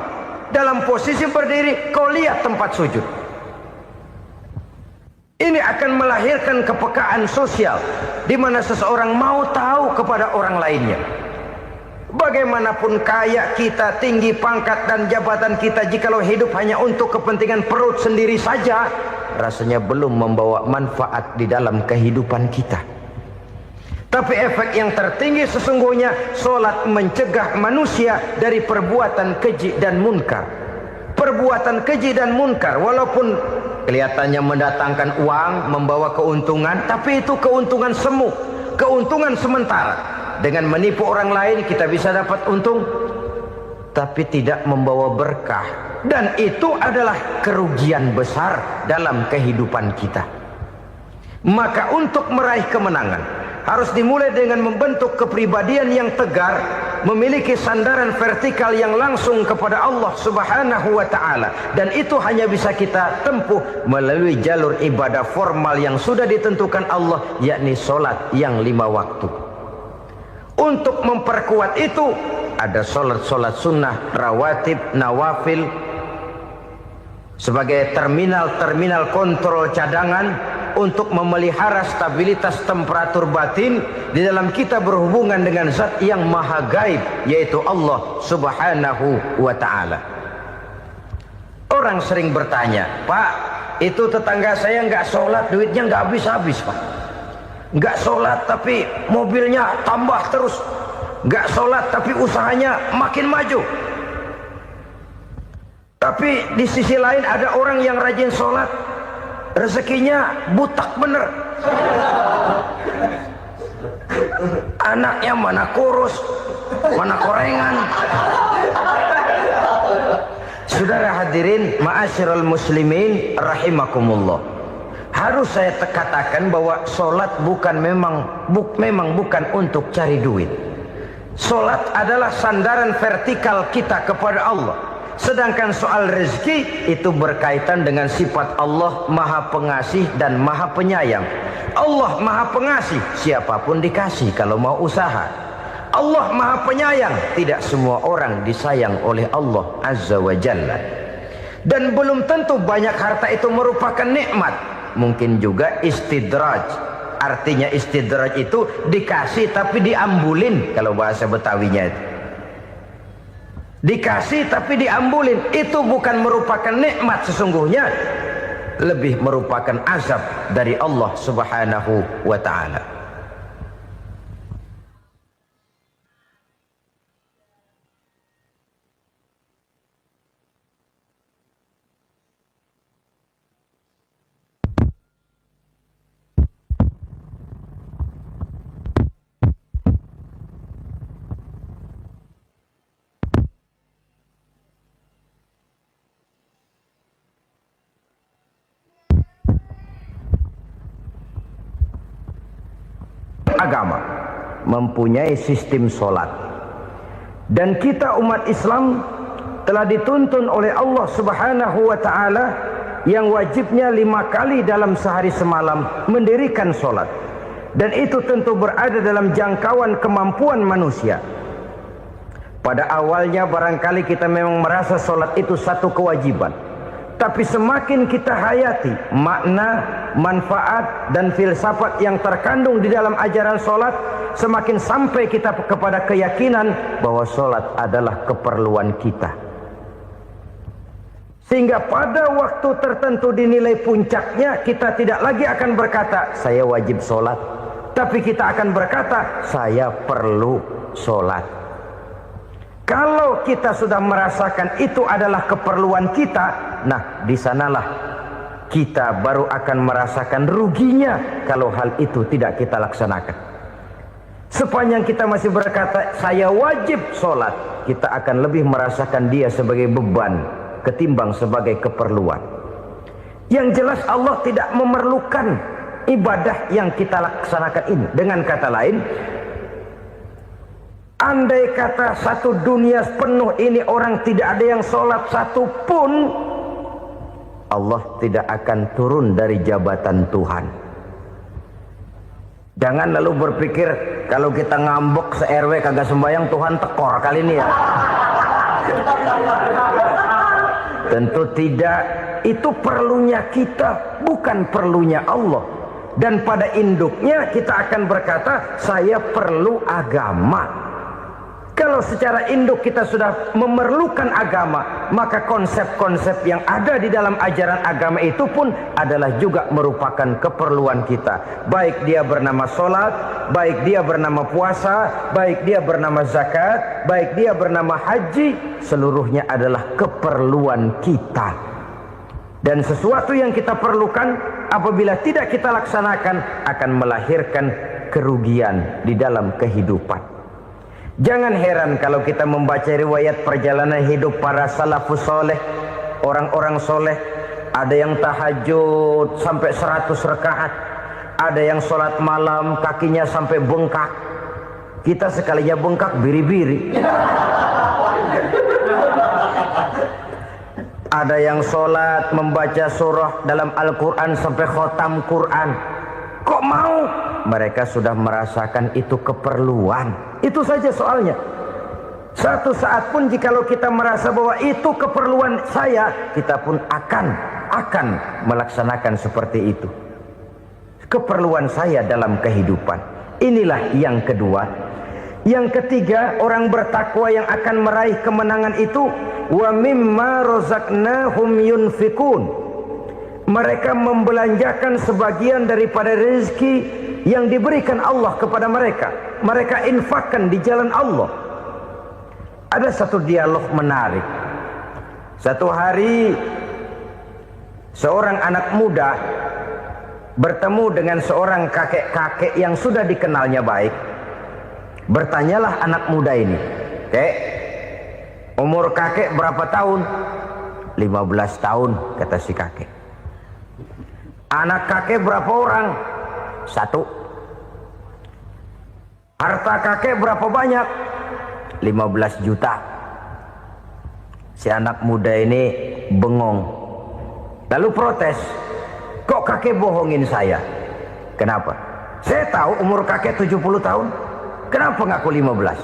Speaker 1: Dalam posisi berdiri, kau lihat tempat sujud. Ini akan melahirkan kepekaan sosial, di mana seseorang mau tahu kepada orang lainnya. Bagaimanapun kaya kita, tinggi pangkat dan jabatan kita, jikalau hidup hanya untuk kepentingan perut sendiri saja, rasanya belum membawa manfaat di dalam kehidupan kita. Tapi efek yang tertinggi sesungguhnya, sholat mencegah manusia dari perbuatan keji dan munkar. Perbuatan keji dan munkar, walaupun kelihatannya mendatangkan uang, membawa keuntungan, tapi itu keuntungan semu, keuntungan sementara. Dengan menipu orang lain kita bisa dapat untung, tapi tidak membawa berkah. Dan itu adalah kerugian besar dalam kehidupan kita. Maka untuk meraih kemenangan, harus dimulai dengan membentuk kepribadian yang tegar, memiliki sandaran vertikal yang langsung kepada Allah Subhanahu wa ta'ala. Dan itu hanya bisa kita tempuh melalui jalur ibadah formal yang sudah ditentukan Allah, yakni sholat yang 5 waktu. Untuk memperkuat itu, ada sholat-sholat sunnah, rawatib, nawafil, sebagai terminal-terminal kontrol cadangan untuk memelihara stabilitas temperatur batin di dalam kita berhubungan dengan zat yang maha gaib, yaitu Allah Subhanahu wa ta'ala. Orang sering bertanya, Pak, itu tetangga saya nggak sholat, duitnya nggak habis-habis, Pak. Nggak sholat tapi mobilnya tambah terus. Nggak sholat tapi usahanya makin maju. Tapi di sisi lain ada orang yang rajin sholat, rezekinya butak bener. Anaknya mana kurus, mana korengan. Saudara hadirin ma'asyiral muslimin rahimakumullah. Harus saya katakan bahwa sholat memang bukan untuk cari duit. Sholat adalah sandaran vertikal kita kepada Allah. Sedangkan soal rezeki itu berkaitan dengan sifat Allah maha pengasih dan maha penyayang. Allah maha pengasih, siapapun dikasih kalau mau usaha. Allah maha penyayang, tidak semua orang disayang oleh Allah Azza wa Jalla. Dan belum tentu banyak harta itu merupakan nikmat. Mungkin juga istidraj. Artinya istidraj itu dikasih tapi diambulin, kalau bahasa Betawinya itu. Dikasih tapi diambulin, itu bukan merupakan nikmat sesungguhnya, lebih merupakan azab dari Allah Subhanahu wa ta'ala. Agama mempunyai sistem sholat, dan kita umat Islam telah dituntun oleh Allah Subhanahu wa ta'ala yang wajibnya 5 kali dalam sehari semalam mendirikan solat, dan itu tentu berada dalam jangkauan kemampuan manusia. Pada awalnya barangkali kita memang merasa solat itu satu kewajiban, tapi semakin kita hayati makna, manfaat dan filsafat yang terkandung di dalam ajaran solat, semakin sampai kita kepada keyakinan bahwa solat adalah keperluan kita. Sehingga pada waktu tertentu dinilai puncaknya, kita tidak lagi akan berkata saya wajib solat, tapi kita akan berkata saya perlu solat. Kalau kita sudah merasakan itu adalah keperluan kita, nah di sanalah kita baru akan merasakan ruginya kalau hal itu tidak kita laksanakan. Sepanjang kita masih berkata saya wajib sholat, kita akan lebih merasakan dia sebagai beban ketimbang sebagai keperluan. Yang jelas Allah tidak memerlukan ibadah yang kita laksanakan ini. Dengan kata lain, andai kata satu dunia penuh ini orang tidak ada yang sholat satu pun, Allah tidak akan turun dari jabatan Tuhan. Jangan lalu berpikir kalau kita ngambek se-RW kagak sembahyang Tuhan tekor kali ini ya. Tentu tidak. Itu perlunya kita, bukan perlunya Allah. Dan pada induknya kita akan berkata saya perlu agama. Kalau secara induk kita sudah memerlukan agama, maka konsep-konsep yang ada di dalam ajaran agama itu pun adalah juga merupakan keperluan kita. Baik dia bernama sholat, baik dia bernama puasa, baik dia bernama zakat, baik dia bernama haji, seluruhnya adalah keperluan kita. Dan sesuatu yang kita perlukan apabila tidak kita laksanakan akan melahirkan kerugian di dalam kehidupan. Jangan heran kalau kita membaca riwayat perjalanan hidup para salafus soleh, orang-orang soleh. Ada yang tahajud sampai 100 rakaat, ada yang sholat malam kakinya sampai bengkak. Kita sekalinya bengkak biri-biri. Ada yang sholat membaca surah dalam Al-Quran sampai khotam Quran. Kok mau? Mereka sudah merasakan itu keperluan. Itu saja soalnya. Satu saat pun jikalau kita merasa bahwa itu keperluan saya, kita pun akan melaksanakan seperti itu. Keperluan saya dalam kehidupan. Inilah yang kedua. Yang ketiga, orang bertakwa yang akan meraih kemenangan itu, wa mimma razaqnahum yunfikun. Mereka membelanjakan sebagian daripada rezeki yang diberikan Allah kepada mereka. Mereka infakkan di jalan Allah. Ada satu dialog menarik. Satu hari seorang anak muda bertemu dengan seorang kakek-kakek yang sudah dikenalnya baik. Bertanyalah anak muda ini, "Kek, umur kakek berapa tahun?" 15 tahun, kata si kakek. "Anak kakek berapa orang?" 1. "Harta kakek berapa banyak?" 15 juta. Si anak muda ini bengong. Lalu protes, "Kok kakek bohongin saya?" "Kenapa?" "Saya tahu umur kakek 70 tahun. Kenapa ngaku 15?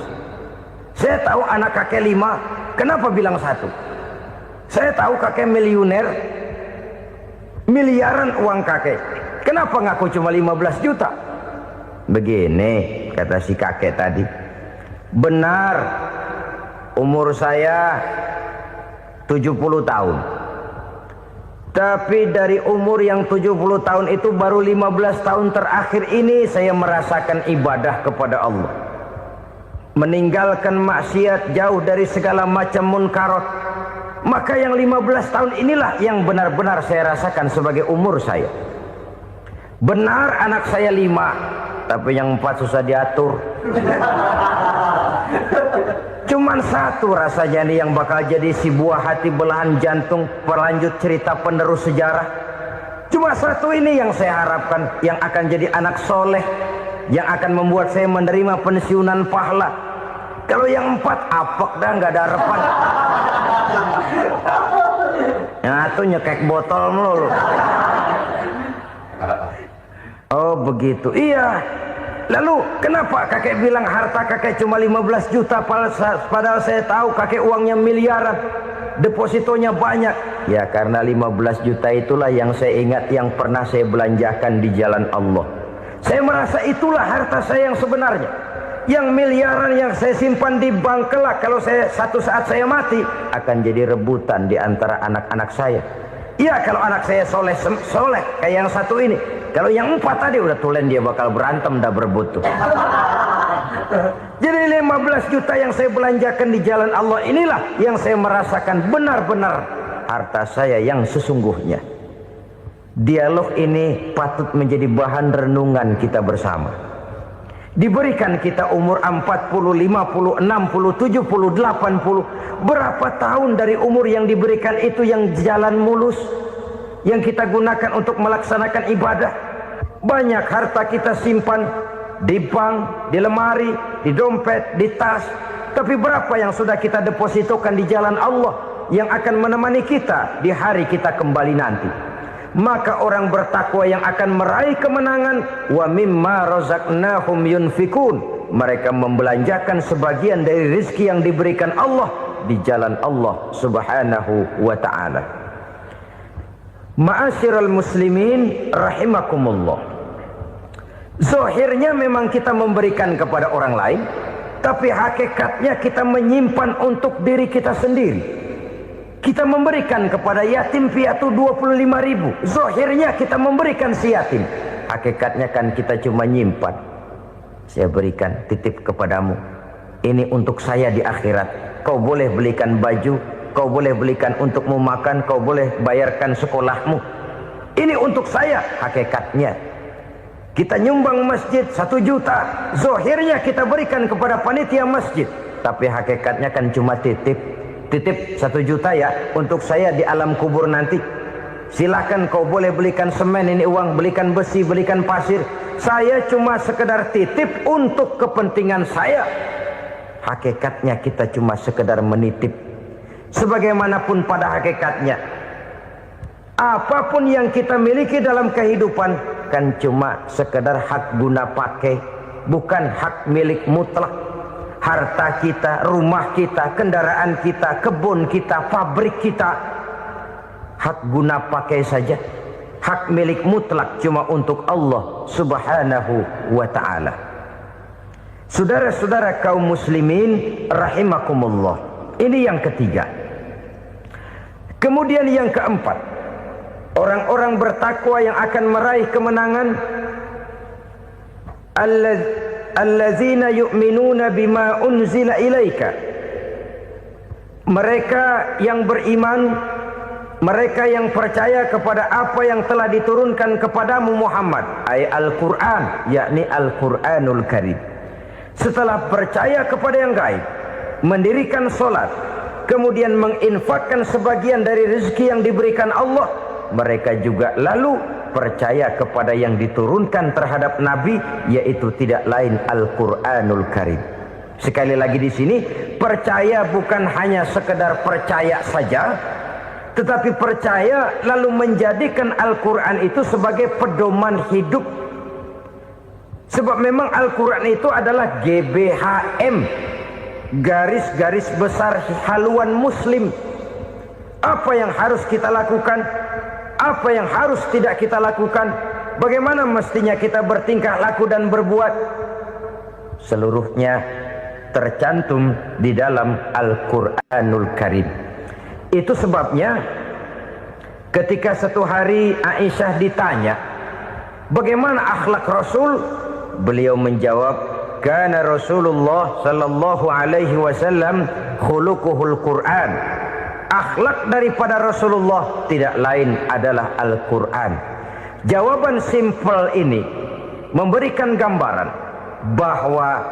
Speaker 1: Saya tahu anak kakek 5. Kenapa bilang 1? Saya tahu kakek miliuner, miliaran uang kakek. Kenapa ngaku cuma 15 juta? Begini, kata si kakek tadi. Benar, umur saya 70 tahun. Tapi dari umur yang 70 tahun itu baru 15 tahun terakhir ini saya merasakan ibadah kepada Allah. Meninggalkan maksiat, jauh dari segala macam munkarat. Maka yang 15 tahun inilah yang benar-benar saya rasakan sebagai umur saya. Benar anak saya 5, tapi yang 4 susah diatur. Cuman 1 rasanya nih yang bakal jadi si buah hati belahan jantung pelanjut cerita penerus sejarah. Cuma 1 ini yang saya harapkan, yang akan jadi anak soleh, yang akan membuat saya menerima pensiunan pahala. Kalau yang 4 apek dah, nggak ada harapan. Nah, tuh nyekek botol melulu. Oh begitu. Iya. Lalu kenapa kakek bilang harta kakek cuma 15 juta padahal saya tahu kakek uangnya miliaran, depositonya banyak? Ya karena 15 juta itulah yang saya ingat yang pernah saya belanjakan di jalan Allah. Saya merasa itulah harta saya yang sebenarnya. Yang miliaran yang saya simpan di bank kelak kalau satu saat saya mati akan jadi rebutan di antara anak-anak saya. Iya kalau anak saya soleh kayak yang satu ini. Kalau yang 4 tadi udah tulen dia bakal berantem dah berebut tuh. Jadi 15 juta yang saya belanjakan di jalan Allah inilah yang saya merasakan benar-benar harta saya yang sesungguhnya. Dialog ini patut menjadi bahan renungan kita bersama. Diberikan kita umur 40, 50, 60, 70, 80. Berapa tahun dari umur yang diberikan itu yang jalan mulus, yang kita gunakan untuk melaksanakan ibadah? Banyak harta kita simpan di bank, di lemari, di dompet, di tas. Tapi berapa yang sudah kita depositokan di jalan Allah yang akan menemani kita di hari kita kembali nanti? Maka orang bertakwa yang akan meraih kemenangan, wa mimma razaqnahum yunfikun, mereka membelanjakan sebagian dari rezeki yang diberikan Allah di jalan Allah Subhanahu wa ta'ala. Ma'asyiral muslimin rahimakumullah. Zahirnya memang kita memberikan kepada orang lain, tapi hakikatnya kita menyimpan untuk diri kita sendiri. Kita memberikan kepada yatim piatu 25.000. Zahirnya kita memberikan si yatim, hakikatnya kan kita cuma nyimpan. Saya berikan titip kepadamu, ini untuk saya di akhirat. Kau boleh belikan baju, kau boleh belikan untukmu makan, kau boleh bayarkan sekolahmu. Ini untuk saya. Hakikatnya kita nyumbang masjid 1 juta, zahirnya kita berikan kepada panitia masjid, tapi hakikatnya kan cuma titip 1 juta ya untuk saya di alam kubur nanti. Silahkan kau boleh belikan semen, ini uang, belikan besi, belikan pasir. Saya cuma sekedar titip untuk kepentingan saya. Hakikatnya kita cuma sekedar menitip. Sebagaimanapun pada hakikatnya, apapun yang kita miliki dalam kehidupan kan cuma sekedar hak guna pakai, bukan hak milik mutlak. Harta kita, rumah kita, kendaraan kita, kebun kita, pabrik kita, hak guna pakai saja. Hak milik mutlak cuma untuk Allah Subhanahu wa ta'ala. Saudara-saudara kaum muslimin rahimakumullah. Ini yang ketiga. Kemudian yang keempat, orang-orang bertakwa yang akan meraih kemenangan, allazina yu'minuna bima unzila ilaika. Mereka yang beriman, mereka yang percaya kepada apa yang telah diturunkan kepadamu Muhammad, ay Al-Quran, yakni Al-Quranul Karim. Setelah percaya kepada yang gaib, mendirikan solat, kemudian menginfakkan sebagian dari rezeki yang diberikan Allah, mereka juga lalu percaya kepada yang diturunkan terhadap Nabi, yaitu tidak lain Al-Quranul Karim. Sekali lagi di sini, percaya bukan hanya sekedar percaya saja, tetapi percaya lalu menjadikan Al-Quran itu sebagai pedoman hidup. Sebab memang Al-Quran itu adalah GBHM, garis-garis besar haluan muslim. Apa yang harus kita lakukan, apa yang harus tidak kita lakukan, bagaimana mestinya kita bertingkah laku dan berbuat, seluruhnya tercantum di dalam Al-Quranul Karim. Itu sebabnya ketika satu hari Aisyah ditanya bagaimana akhlak Rasul, beliau menjawab, kana Rasulullah sallallahu alaihi wasallam khuluquhul Quran. Akhlak daripada Rasulullah tidak lain adalah Al-Quran. Jawaban simpel ini memberikan gambaran bahwa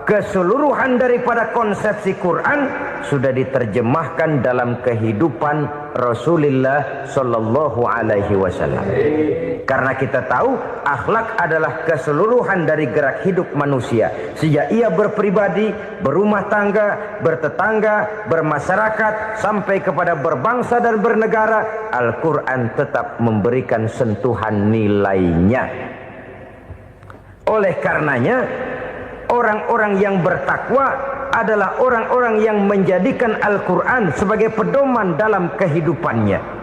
Speaker 1: keseluruhan daripada konsepsi Quran sudah diterjemahkan dalam kehidupan Rasulullah sallallahu alaihi wasallam. Karena kita tahu akhlak adalah keseluruhan dari gerak hidup manusia. Sejak ia berpribadi, berumah tangga, bertetangga, bermasyarakat, sampai kepada berbangsa dan bernegara, Al-Quran tetap memberikan sentuhan nilainya. Oleh karenanya, orang-orang yang bertakwa adalah orang-orang yang menjadikan Al-Quran sebagai pedoman dalam kehidupannya.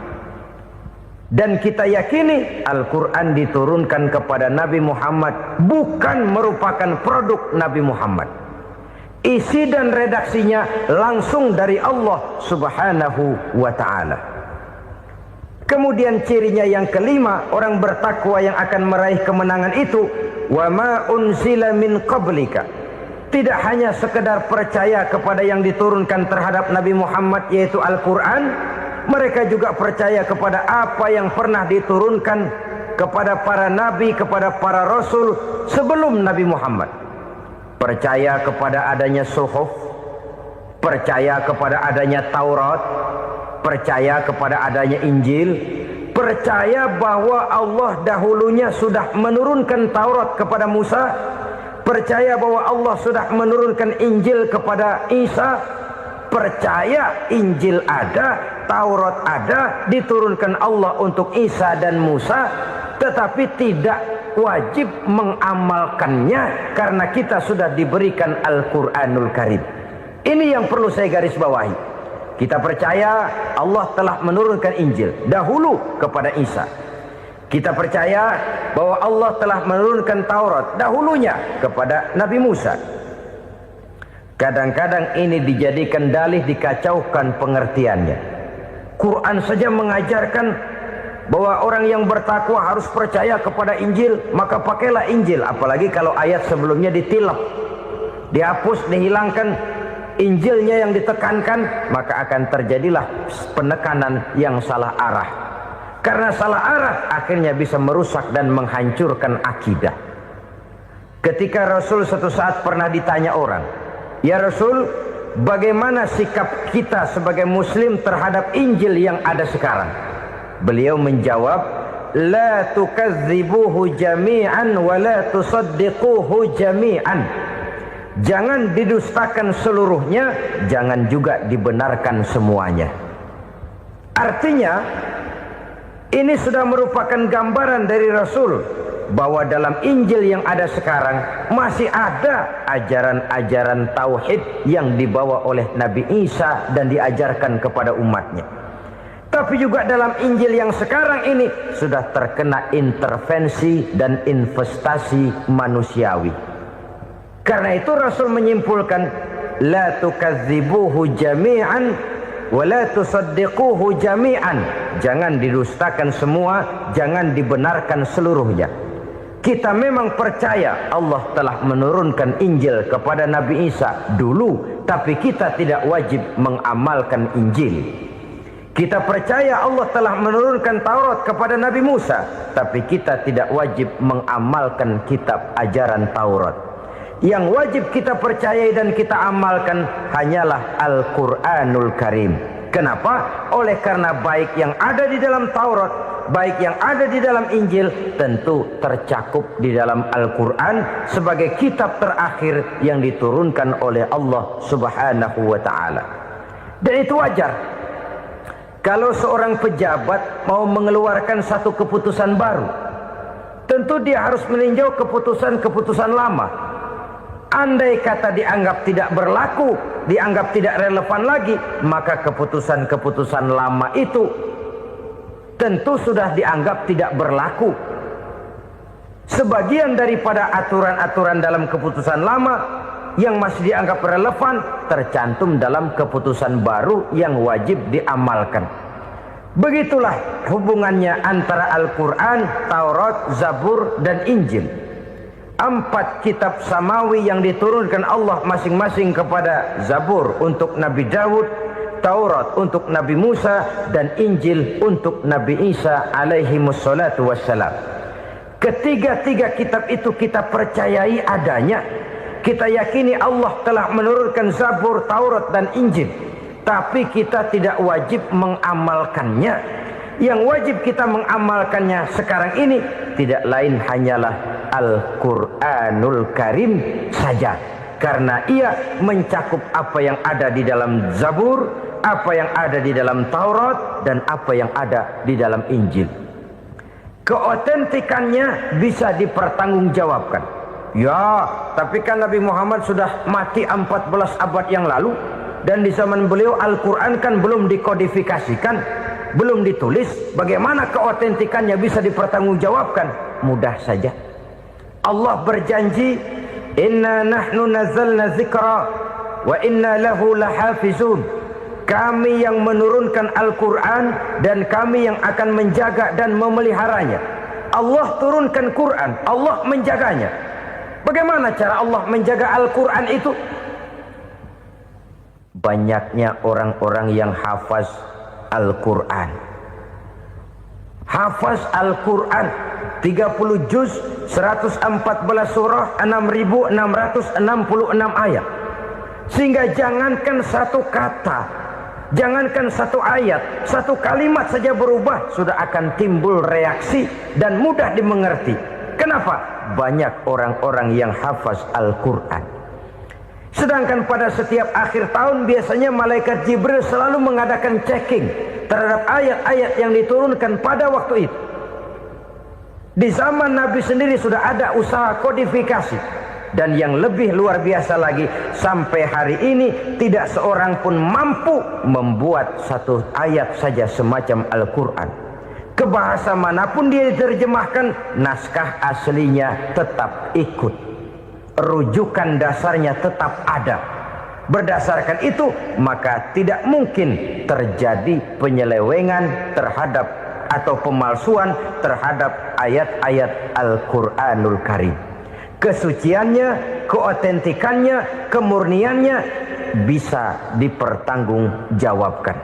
Speaker 1: Dan kita yakini Al-Quran diturunkan kepada Nabi Muhammad bukan merupakan produk Nabi Muhammad. Isi dan redaksinya langsung dari Allah Subhanahu wa ta'ala. Kemudian cirinya yang kelima, orang bertakwa yang akan meraih kemenangan itu, wa ma unzila min qablika. Tidak hanya sekedar percaya kepada yang diturunkan terhadap Nabi Muhammad, yaitu Al-Quran, mereka juga percaya kepada apa yang pernah diturunkan kepada para nabi, kepada para rasul sebelum Nabi Muhammad. Percaya kepada adanya suhuf, percaya kepada adanya Taurat, percaya kepada adanya Injil, percaya bahwa Allah dahulunya sudah menurunkan Taurat kepada Musa, percaya bahwa Allah sudah menurunkan Injil kepada Isa, percaya Injil ada, Taurat ada, diturunkan Allah untuk Isa dan Musa, tetapi tidak wajib mengamalkannya karena kita sudah diberikan Al-Quranul Karim. Ini yang perlu saya garis bawahi. Kita percaya Allah telah menurunkan Injil dahulu kepada Isa. Kita percaya bahwa Allah telah menurunkan Taurat dahulunya kepada Nabi Musa. Kadang-kadang ini dijadikan dalih, dikacaukan pengertiannya. Quran saja mengajarkan bahwa orang yang bertakwa harus percaya kepada Injil, maka pakailah Injil. Apalagi kalau ayat sebelumnya ditilap, dihapus, dihilangkan, Injilnya yang ditekankan, maka akan terjadilah penekanan yang salah arah. Karena salah arah akhirnya bisa merusak dan menghancurkan akidah. Ketika Rasul suatu saat pernah ditanya orang, "Ya Rasul, bagaimana sikap kita sebagai muslim terhadap Injil yang ada sekarang?" Beliau menjawab, "La tukadzibuhu jami'an wa la tusaddiquhu jami'an." Jangan didustakan seluruhnya, jangan juga dibenarkan semuanya. Artinya, ini sudah merupakan gambaran dari Rasul bahwa dalam Injil yang ada sekarang masih ada ajaran-ajaran tauhid yang dibawa oleh Nabi Isa dan diajarkan kepada umatnya. Tapi juga dalam Injil yang sekarang ini sudah terkena intervensi dan investasi manusiawi. Karena itu Rasul menyimpulkan, la tukadzibuhu jami'an wa la tusaddiquhu jami'an. Jangan didustakan semua, jangan dibenarkan seluruhnya. Kita memang percaya Allah telah menurunkan Injil kepada Nabi Isa dulu, tapi kita tidak wajib mengamalkan Injil. Kita percaya Allah telah menurunkan Taurat kepada Nabi Musa, tapi kita tidak wajib mengamalkan kitab ajaran Taurat. Yang wajib kita percayai dan kita amalkan hanyalah Al-Quranul Karim. Kenapa? Oleh karena baik yang ada di dalam Taurat, baik yang ada di dalam Injil, tentu tercakup di dalam Al-Quran sebagai kitab terakhir yang diturunkan oleh Allah Subhanahu wa ta'ala. Dan itu wajar. Kalau seorang pejabat mau mengeluarkan satu keputusan baru, tentu dia harus meninjau keputusan-keputusan lama. Andai kata dianggap tidak berlaku, dianggap tidak relevan lagi, maka keputusan-keputusan lama itu tentu sudah dianggap tidak berlaku. Sebagian daripada aturan-aturan dalam keputusan lama yang masih dianggap relevan tercantum dalam keputusan baru yang wajib diamalkan. Begitulah hubungannya antara Al-Quran, Taurat, Zabur, dan Injil. 4 kitab samawi yang diturunkan Allah masing-masing kepada Zabur untuk Nabi Daud, Taurat untuk Nabi Musa, dan Injil untuk Nabi Isa alaihi wassalatu wassalam. Ketiga-tiga kitab itu kita percayai adanya. Kita yakini Allah telah menurunkan Zabur, Taurat, dan Injil. tapi kita tidak wajib mengamalkannya. Yang wajib kita mengamalkannya sekarang ini tidak lain hanyalah Al-Quranul Karim saja, karena ia mencakup apa yang ada di dalam Zabur, apa yang ada di dalam Taurat, dan apa yang ada di dalam Injil. Keotentikannya bisa dipertanggungjawabkan. Ya, tapi kan Nabi Muhammad sudah mati 14 abad yang lalu, dan di zaman beliau Al-Quran kan belum dikodifikasikan, belum ditulis. Bagaimana keotentikannya bisa dipertanggungjawabkan? Mudah saja. Allah berjanji, inna nahnu nazzalna dzikra wa inna lahu lahafizun. Kami yang menurunkan Al-Quran dan kami yang akan menjaga dan memeliharanya. Allah turunkan Quran, Allah menjaganya. Bagaimana cara Allah menjaga Al-Quran itu? Banyaknya orang-orang yang hafaz Al-Quran. Hafaz Al-Quran 30 juz, 114 surah, 6.666 ayat. Sehingga jangankan satu kata, jangankan satu ayat, satu kalimat saja berubah, sudah akan timbul reaksi dan mudah dimengerti. Kenapa? Banyak orang-orang yang hafaz Al-Quran. Sedangkan pada setiap akhir tahun biasanya malaikat Jibril selalu mengadakan checking terhadap ayat-ayat yang diturunkan pada waktu itu. Di zaman Nabi sendiri sudah ada usaha kodifikasi. Dan yang lebih luar biasa lagi, sampai hari ini tidak seorang pun mampu membuat satu ayat saja semacam Al-Quran. Ke bahasa manapun dia diterjemahkan, naskah aslinya tetap ikut. Rujukan dasarnya tetap ada. Berdasarkan itu, maka tidak mungkin terjadi penyelewengan terhadap atau pemalsuan terhadap ayat-ayat Al-Quranul Karim. Kesuciannya, keotentikannya, kemurniannya bisa dipertanggungjawabkan.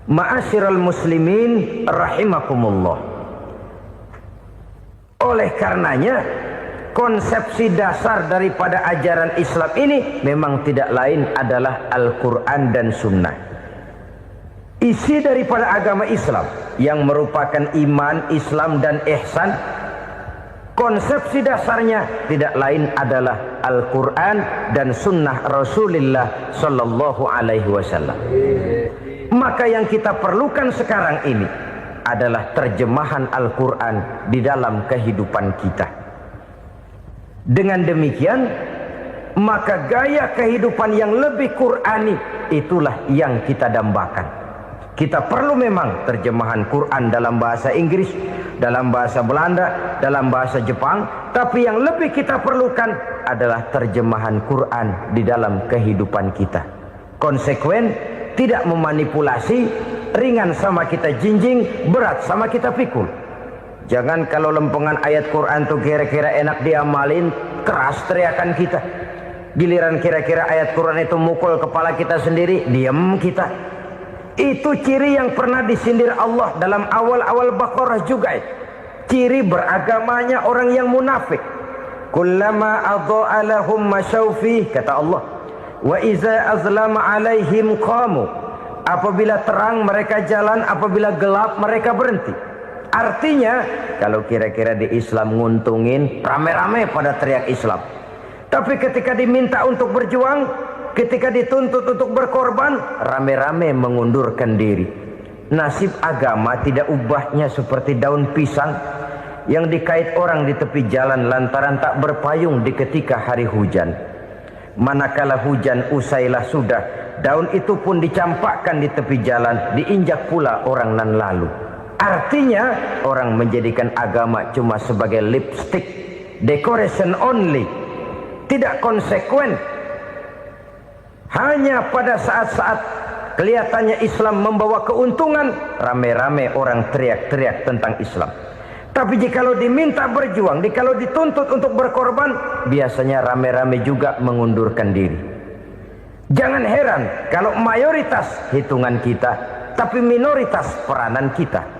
Speaker 1: Ma'asyiral muslimin rahimakumullah. Oleh karenanya, konsepsi dasar daripada ajaran Islam ini memang tidak lain adalah Al-Quran dan Sunnah. Isi daripada agama Islam yang merupakan iman, Islam dan ihsan, konsepsi dasarnya tidak lain adalah Al-Quran dan Sunnah Rasulullah Sallallahu Alaihi Wasallam. Maka yang kita perlukan sekarang ini adalah terjemahan Al-Quran di dalam kehidupan kita. Dengan demikian, maka gaya kehidupan yang lebih Qurani itulah yang kita dambakan. Kita perlu memang terjemahan Quran dalam bahasa Inggris, dalam bahasa Belanda, dalam bahasa Jepang, tapi yang lebih kita perlukan adalah terjemahan Quran di dalam kehidupan kita. Konsekuen, tidak memanipulasi, ringan sama kita jinjing, berat sama kita pikul. Jangan kalau lempengan ayat Quran tuh kira-kira enak diamalin, keras teriakan kita. Giliran kira-kira ayat Quran itu mukul kepala kita sendiri, diam kita. Itu ciri yang pernah disindir Allah dalam awal-awal Baqarah juga. Ciri beragamanya orang yang munafik. Kullama adha'a lahum masyawfi, kata Allah. Wa iza azlama alaihim qamu. Apabila terang mereka jalan, apabila gelap mereka berhenti. Artinya, kalau kira-kira di Islam nguntungin, rame-rame pada teriak Islam. Tapi ketika diminta untuk berjuang, ketika dituntut untuk berkorban, rame-rame mengundurkan diri. Nasib agama tidak ubahnya seperti daun pisang yang dikait orang di tepi jalan lantaran tak berpayung di ketika hari hujan. Manakala hujan usailah sudah, daun itu pun dicampakkan di tepi jalan, diinjak pula orang nan lalu. Artinya orang menjadikan agama cuma sebagai lipstick, decoration only, tidak konsekuen. Hanya pada saat-saat kelihatannya Islam membawa keuntungan, rame-rame orang teriak-teriak tentang Islam. Tapi jikalau diminta berjuang, jikalau dituntut untuk berkorban, biasanya rame-rame juga mengundurkan diri. Jangan heran kalau mayoritas hitungan kita, tapi minoritas peranan kita.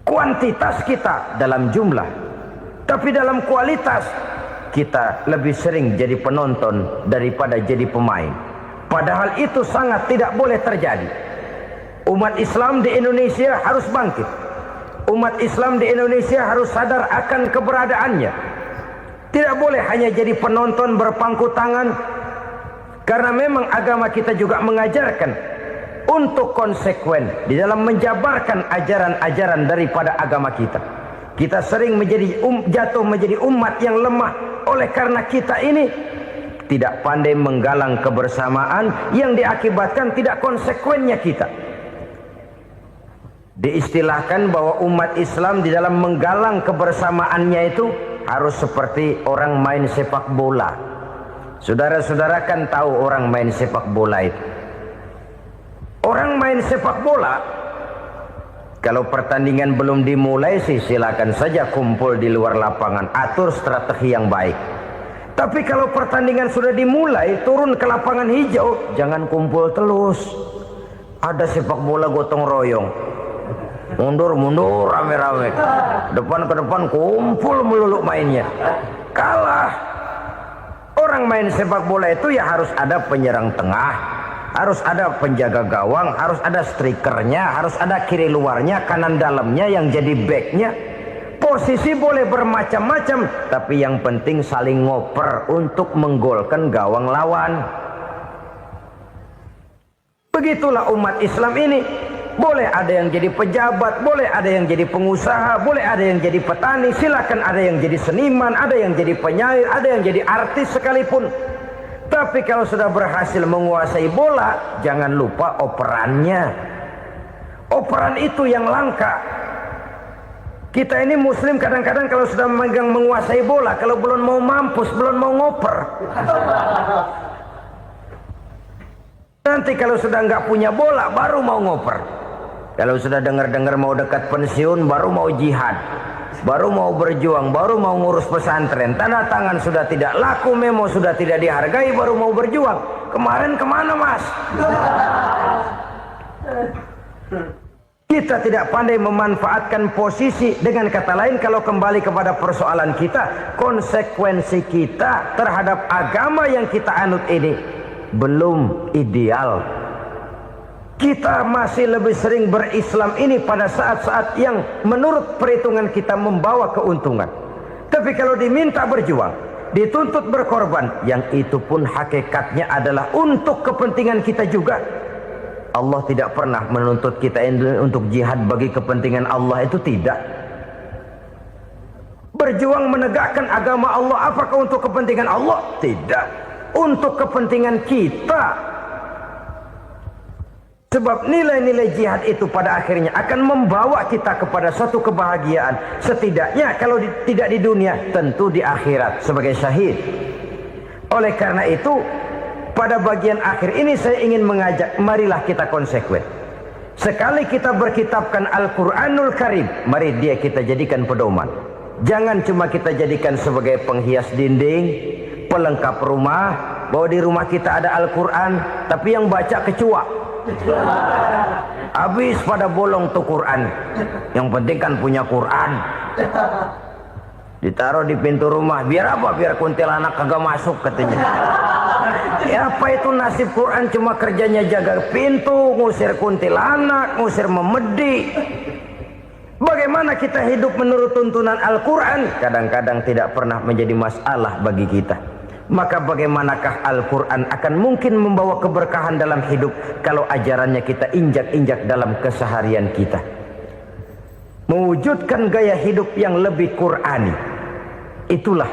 Speaker 1: Kuantitas kita dalam jumlah, tapi dalam kualitas kita lebih sering jadi penonton daripada jadi pemain. Padahal itu sangat tidak boleh terjadi. Umat Islam di Indonesia harus bangkit. Umat Islam di Indonesia harus sadar akan keberadaannya. Tidak boleh hanya jadi penonton berpangku tangan. Karena memang agama kita juga mengajarkan untuk konsekuen di dalam menjabarkan ajaran-ajaran daripada agama kita. Kita sering jatuh menjadi umat yang lemah oleh karena kita ini tidak pandai menggalang kebersamaan yang diakibatkan tidak konsekuennya kita. Diistilahkan bahwa umat Islam di dalam menggalang kebersamaannya itu harus seperti orang main sepak bola. Saudara-saudara kan tahu orang main sepak bola itu. Orang main sepak bola, kalau pertandingan belum dimulai sih silakan saja kumpul di luar lapangan, atur strategi yang baik. Tapi kalau pertandingan sudah dimulai, turun ke lapangan hijau, jangan kumpul terus. Ada sepak bola gotong royong, mundur rame-rame, depan ke depan kumpul melulu mainnya. Kalah. Orang main sepak bola itu ya harus ada penyerang tengah, harus ada penjaga gawang, harus ada strikernya, harus ada kiri luarnya, kanan dalamnya yang jadi backnya. Posisi boleh bermacam-macam, tapi yang penting saling ngoper untuk menggolkan gawang lawan. Begitulah umat Islam ini. Boleh ada yang jadi pejabat, boleh ada yang jadi pengusaha, boleh ada yang jadi petani, silakan ada yang jadi seniman, ada yang jadi penyair, ada yang jadi artis sekalipun. Tapi kalau sudah berhasil menguasai bola, jangan lupa operannya. Operan itu yang langka. Kita ini muslim kadang-kadang kalau sudah memegang menguasai bola, kalau belum mau mampus, belum mau ngoper. Nanti kalau sudah nggak punya bola, baru mau ngoper. Kalau sudah dengar-dengar mau dekat pensiun, baru mau jihad, baru mau berjuang, baru mau ngurus pesantren. Tanda tangan sudah tidak laku, memo sudah tidak dihargai, baru mau berjuang. Kemarin kemana mas? Kita tidak pandai memanfaatkan posisi. Dengan kata lain, kalau kembali kepada persoalan kita, konsekuensi kita terhadap agama yang kita anut ini belum ideal. Kita masih lebih sering berislam ini pada saat-saat yang menurut perhitungan kita membawa keuntungan. Tapi kalau diminta berjuang, dituntut berkorban, yang itu pun hakikatnya adalah untuk kepentingan kita juga. Allah tidak pernah menuntut kita untuk jihad bagi kepentingan Allah, itu tidak. Berjuang menegakkan agama Allah, apakah untuk kepentingan Allah? Tidak. Untuk kepentingan kita. Sebab nilai-nilai jihad itu pada akhirnya akan membawa kita kepada suatu kebahagiaan. Setidaknya kalau tidak di dunia, tentu di akhirat sebagai syahid. Oleh karena itu, pada bagian akhir ini saya ingin mengajak, marilah kita konsekuen. Sekali kita berkitabkan Al-Quranul Karim, mari dia kita jadikan pedoman. Jangan cuma kita jadikan sebagai penghias dinding, pelengkap rumah, bahwa di rumah kita ada Al-Quran, tapi yang baca kecoa. Habis pada bolong tuh Quran. Yang penting kan punya Quran. Ditaruh di pintu rumah. Biar apa? Biar kuntilanak kagak masuk katanya. Ya apa itu nasib Quran, cuma kerjanya jaga pintu, ngusir kuntilanak, ngusir memedi. Bagaimana kita hidup menurut tuntunan Al-Quran? Kadang-kadang tidak pernah menjadi masalah bagi kita. Maka bagaimanakah Al-Quran akan mungkin membawa keberkahan dalam hidup kalau ajarannya kita injak-injak dalam keseharian kita? Mewujudkan gaya hidup yang lebih Qurani, itulah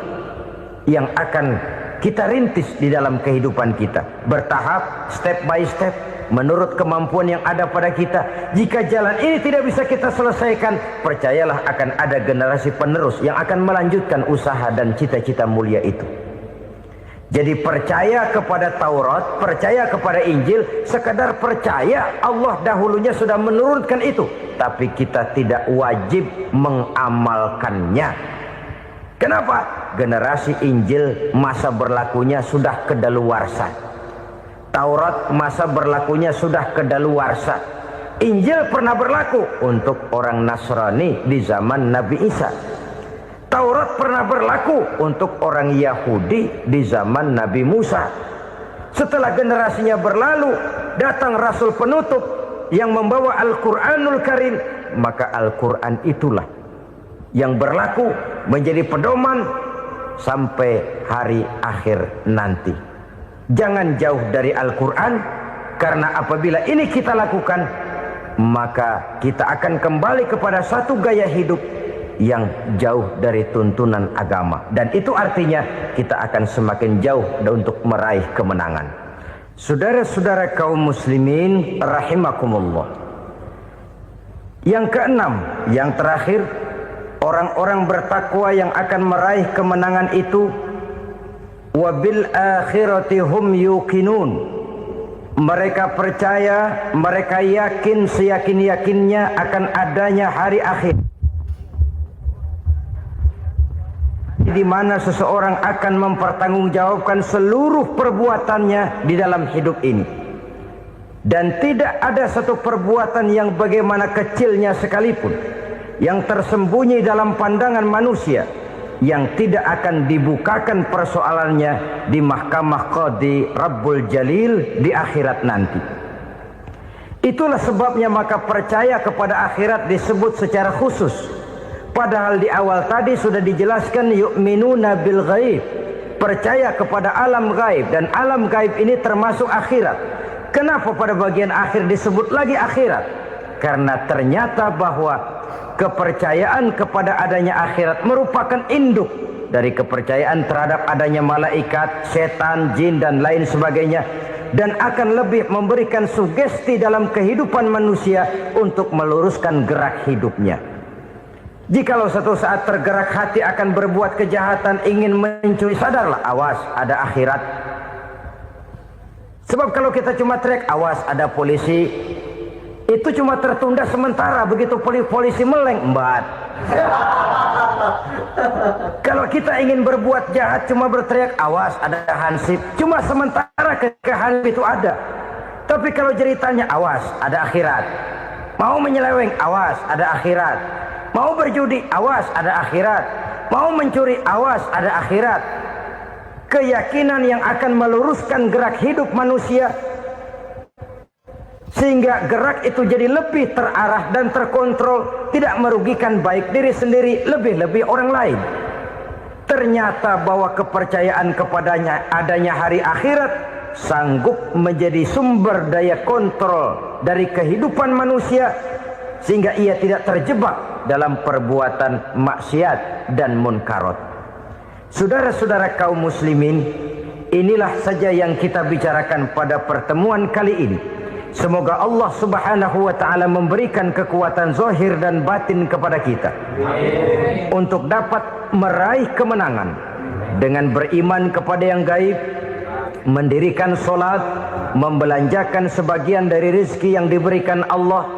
Speaker 1: yang akan kita rintis di dalam kehidupan kita. Bertahap, step by step, menurut kemampuan yang ada pada kita. Jika jalan ini tidak bisa kita selesaikan, percayalah akan ada generasi penerus yang akan melanjutkan usaha dan cita-cita mulia itu. Jadi percaya kepada Taurat, percaya kepada Injil, sekadar percaya Allah dahulunya sudah menurunkan itu. Tapi kita tidak wajib mengamalkannya. Kenapa? Generasi Injil masa berlakunya sudah kedaluarsa. Taurat masa berlakunya sudah kedaluarsa. Injil pernah berlaku untuk orang Nasrani di zaman Nabi Isa. Taurat pernah berlaku untuk orang Yahudi di zaman Nabi Musa. Setelah generasinya berlalu, datang Rasul penutup yang membawa Al-Quranul Karim, maka Al-Quran itulah yang berlaku menjadi pedoman sampai hari akhir nanti. Jangan jauh dari Al-Quran, karena apabila ini kita lakukan, maka kita akan kembali kepada satu gaya hidup yang jauh dari tuntunan agama, dan itu artinya kita akan semakin jauh untuk meraih kemenangan. Saudara-saudara kaum muslimin rahimakumullah. Yang keenam, yang terakhir, orang-orang bertakwa yang akan meraih kemenangan itu wabil akhirati hum yuqinun. Mereka percaya, mereka yakin seyakin-yakinnya akan adanya hari akhir, di mana seseorang akan mempertanggungjawabkan seluruh perbuatannya di dalam hidup ini. Dan tidak ada satu perbuatan yang bagaimana kecilnya sekalipun, yang tersembunyi dalam pandangan manusia, yang tidak akan dibukakan persoalannya di mahkamah Qadi Rabbul Jalil di akhirat nanti. Itulah sebabnya maka percaya kepada akhirat disebut secara khusus. Padahal di awal tadi sudah dijelaskan yu'minuna bil ghaib, percaya kepada alam gaib, dan alam gaib ini termasuk akhirat. Kenapa pada bagian akhir disebut lagi akhirat? Karena ternyata bahwa kepercayaan kepada adanya akhirat merupakan induk dari kepercayaan terhadap adanya malaikat, setan, jin dan lain sebagainya, dan akan lebih memberikan sugesti dalam kehidupan manusia untuk meluruskan gerak hidupnya. Jikalau satu saat tergerak hati akan berbuat kejahatan, ingin mencuri, sadarlah, awas ada akhirat. Sebab kalau kita cuma teriak awas ada polisi, itu cuma tertunda sementara, begitu polisi meleng embat. Kalau kita ingin berbuat jahat cuma berteriak awas ada hansip, cuma sementara ke hansip itu ada. Tapi kalau ceritanya awas ada akhirat, mau menyeleweng awas ada akhirat, mau berjudi awas ada akhirat, mau mencuri awas ada akhirat. Keyakinan yang akan meluruskan gerak hidup manusia sehingga gerak itu jadi lebih terarah dan terkontrol, tidak merugikan baik diri sendiri, lebih-lebih orang lain. Ternyata bahwa kepercayaan kepadanya adanya hari akhirat sanggup menjadi sumber daya kontrol dari kehidupan manusia, sehingga ia tidak terjebak dalam perbuatan maksiat dan munkarat. Saudara-saudara kaum muslimin, inilah saja yang kita bicarakan pada pertemuan kali ini. Semoga Allah subhanahu wa ta'ala memberikan kekuatan zahir dan batin kepada kita untuk dapat meraih kemenangan dengan beriman kepada yang gaib, mendirikan solat, membelanjakan sebagian dari rezeki yang diberikan Allah,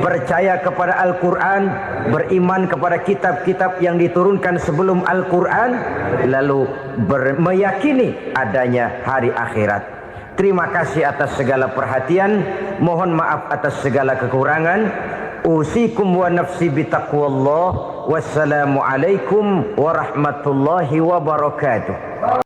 Speaker 1: percaya kepada Al-Quran, beriman kepada kitab-kitab yang diturunkan sebelum Al-Quran, lalu meyakini adanya hari akhirat. Terima kasih atas segala perhatian, mohon maaf atas segala kekurangan. Usikum wa nafsi bitaqwallah. Wassalamualaikum warahmatullahi wabarakatuh.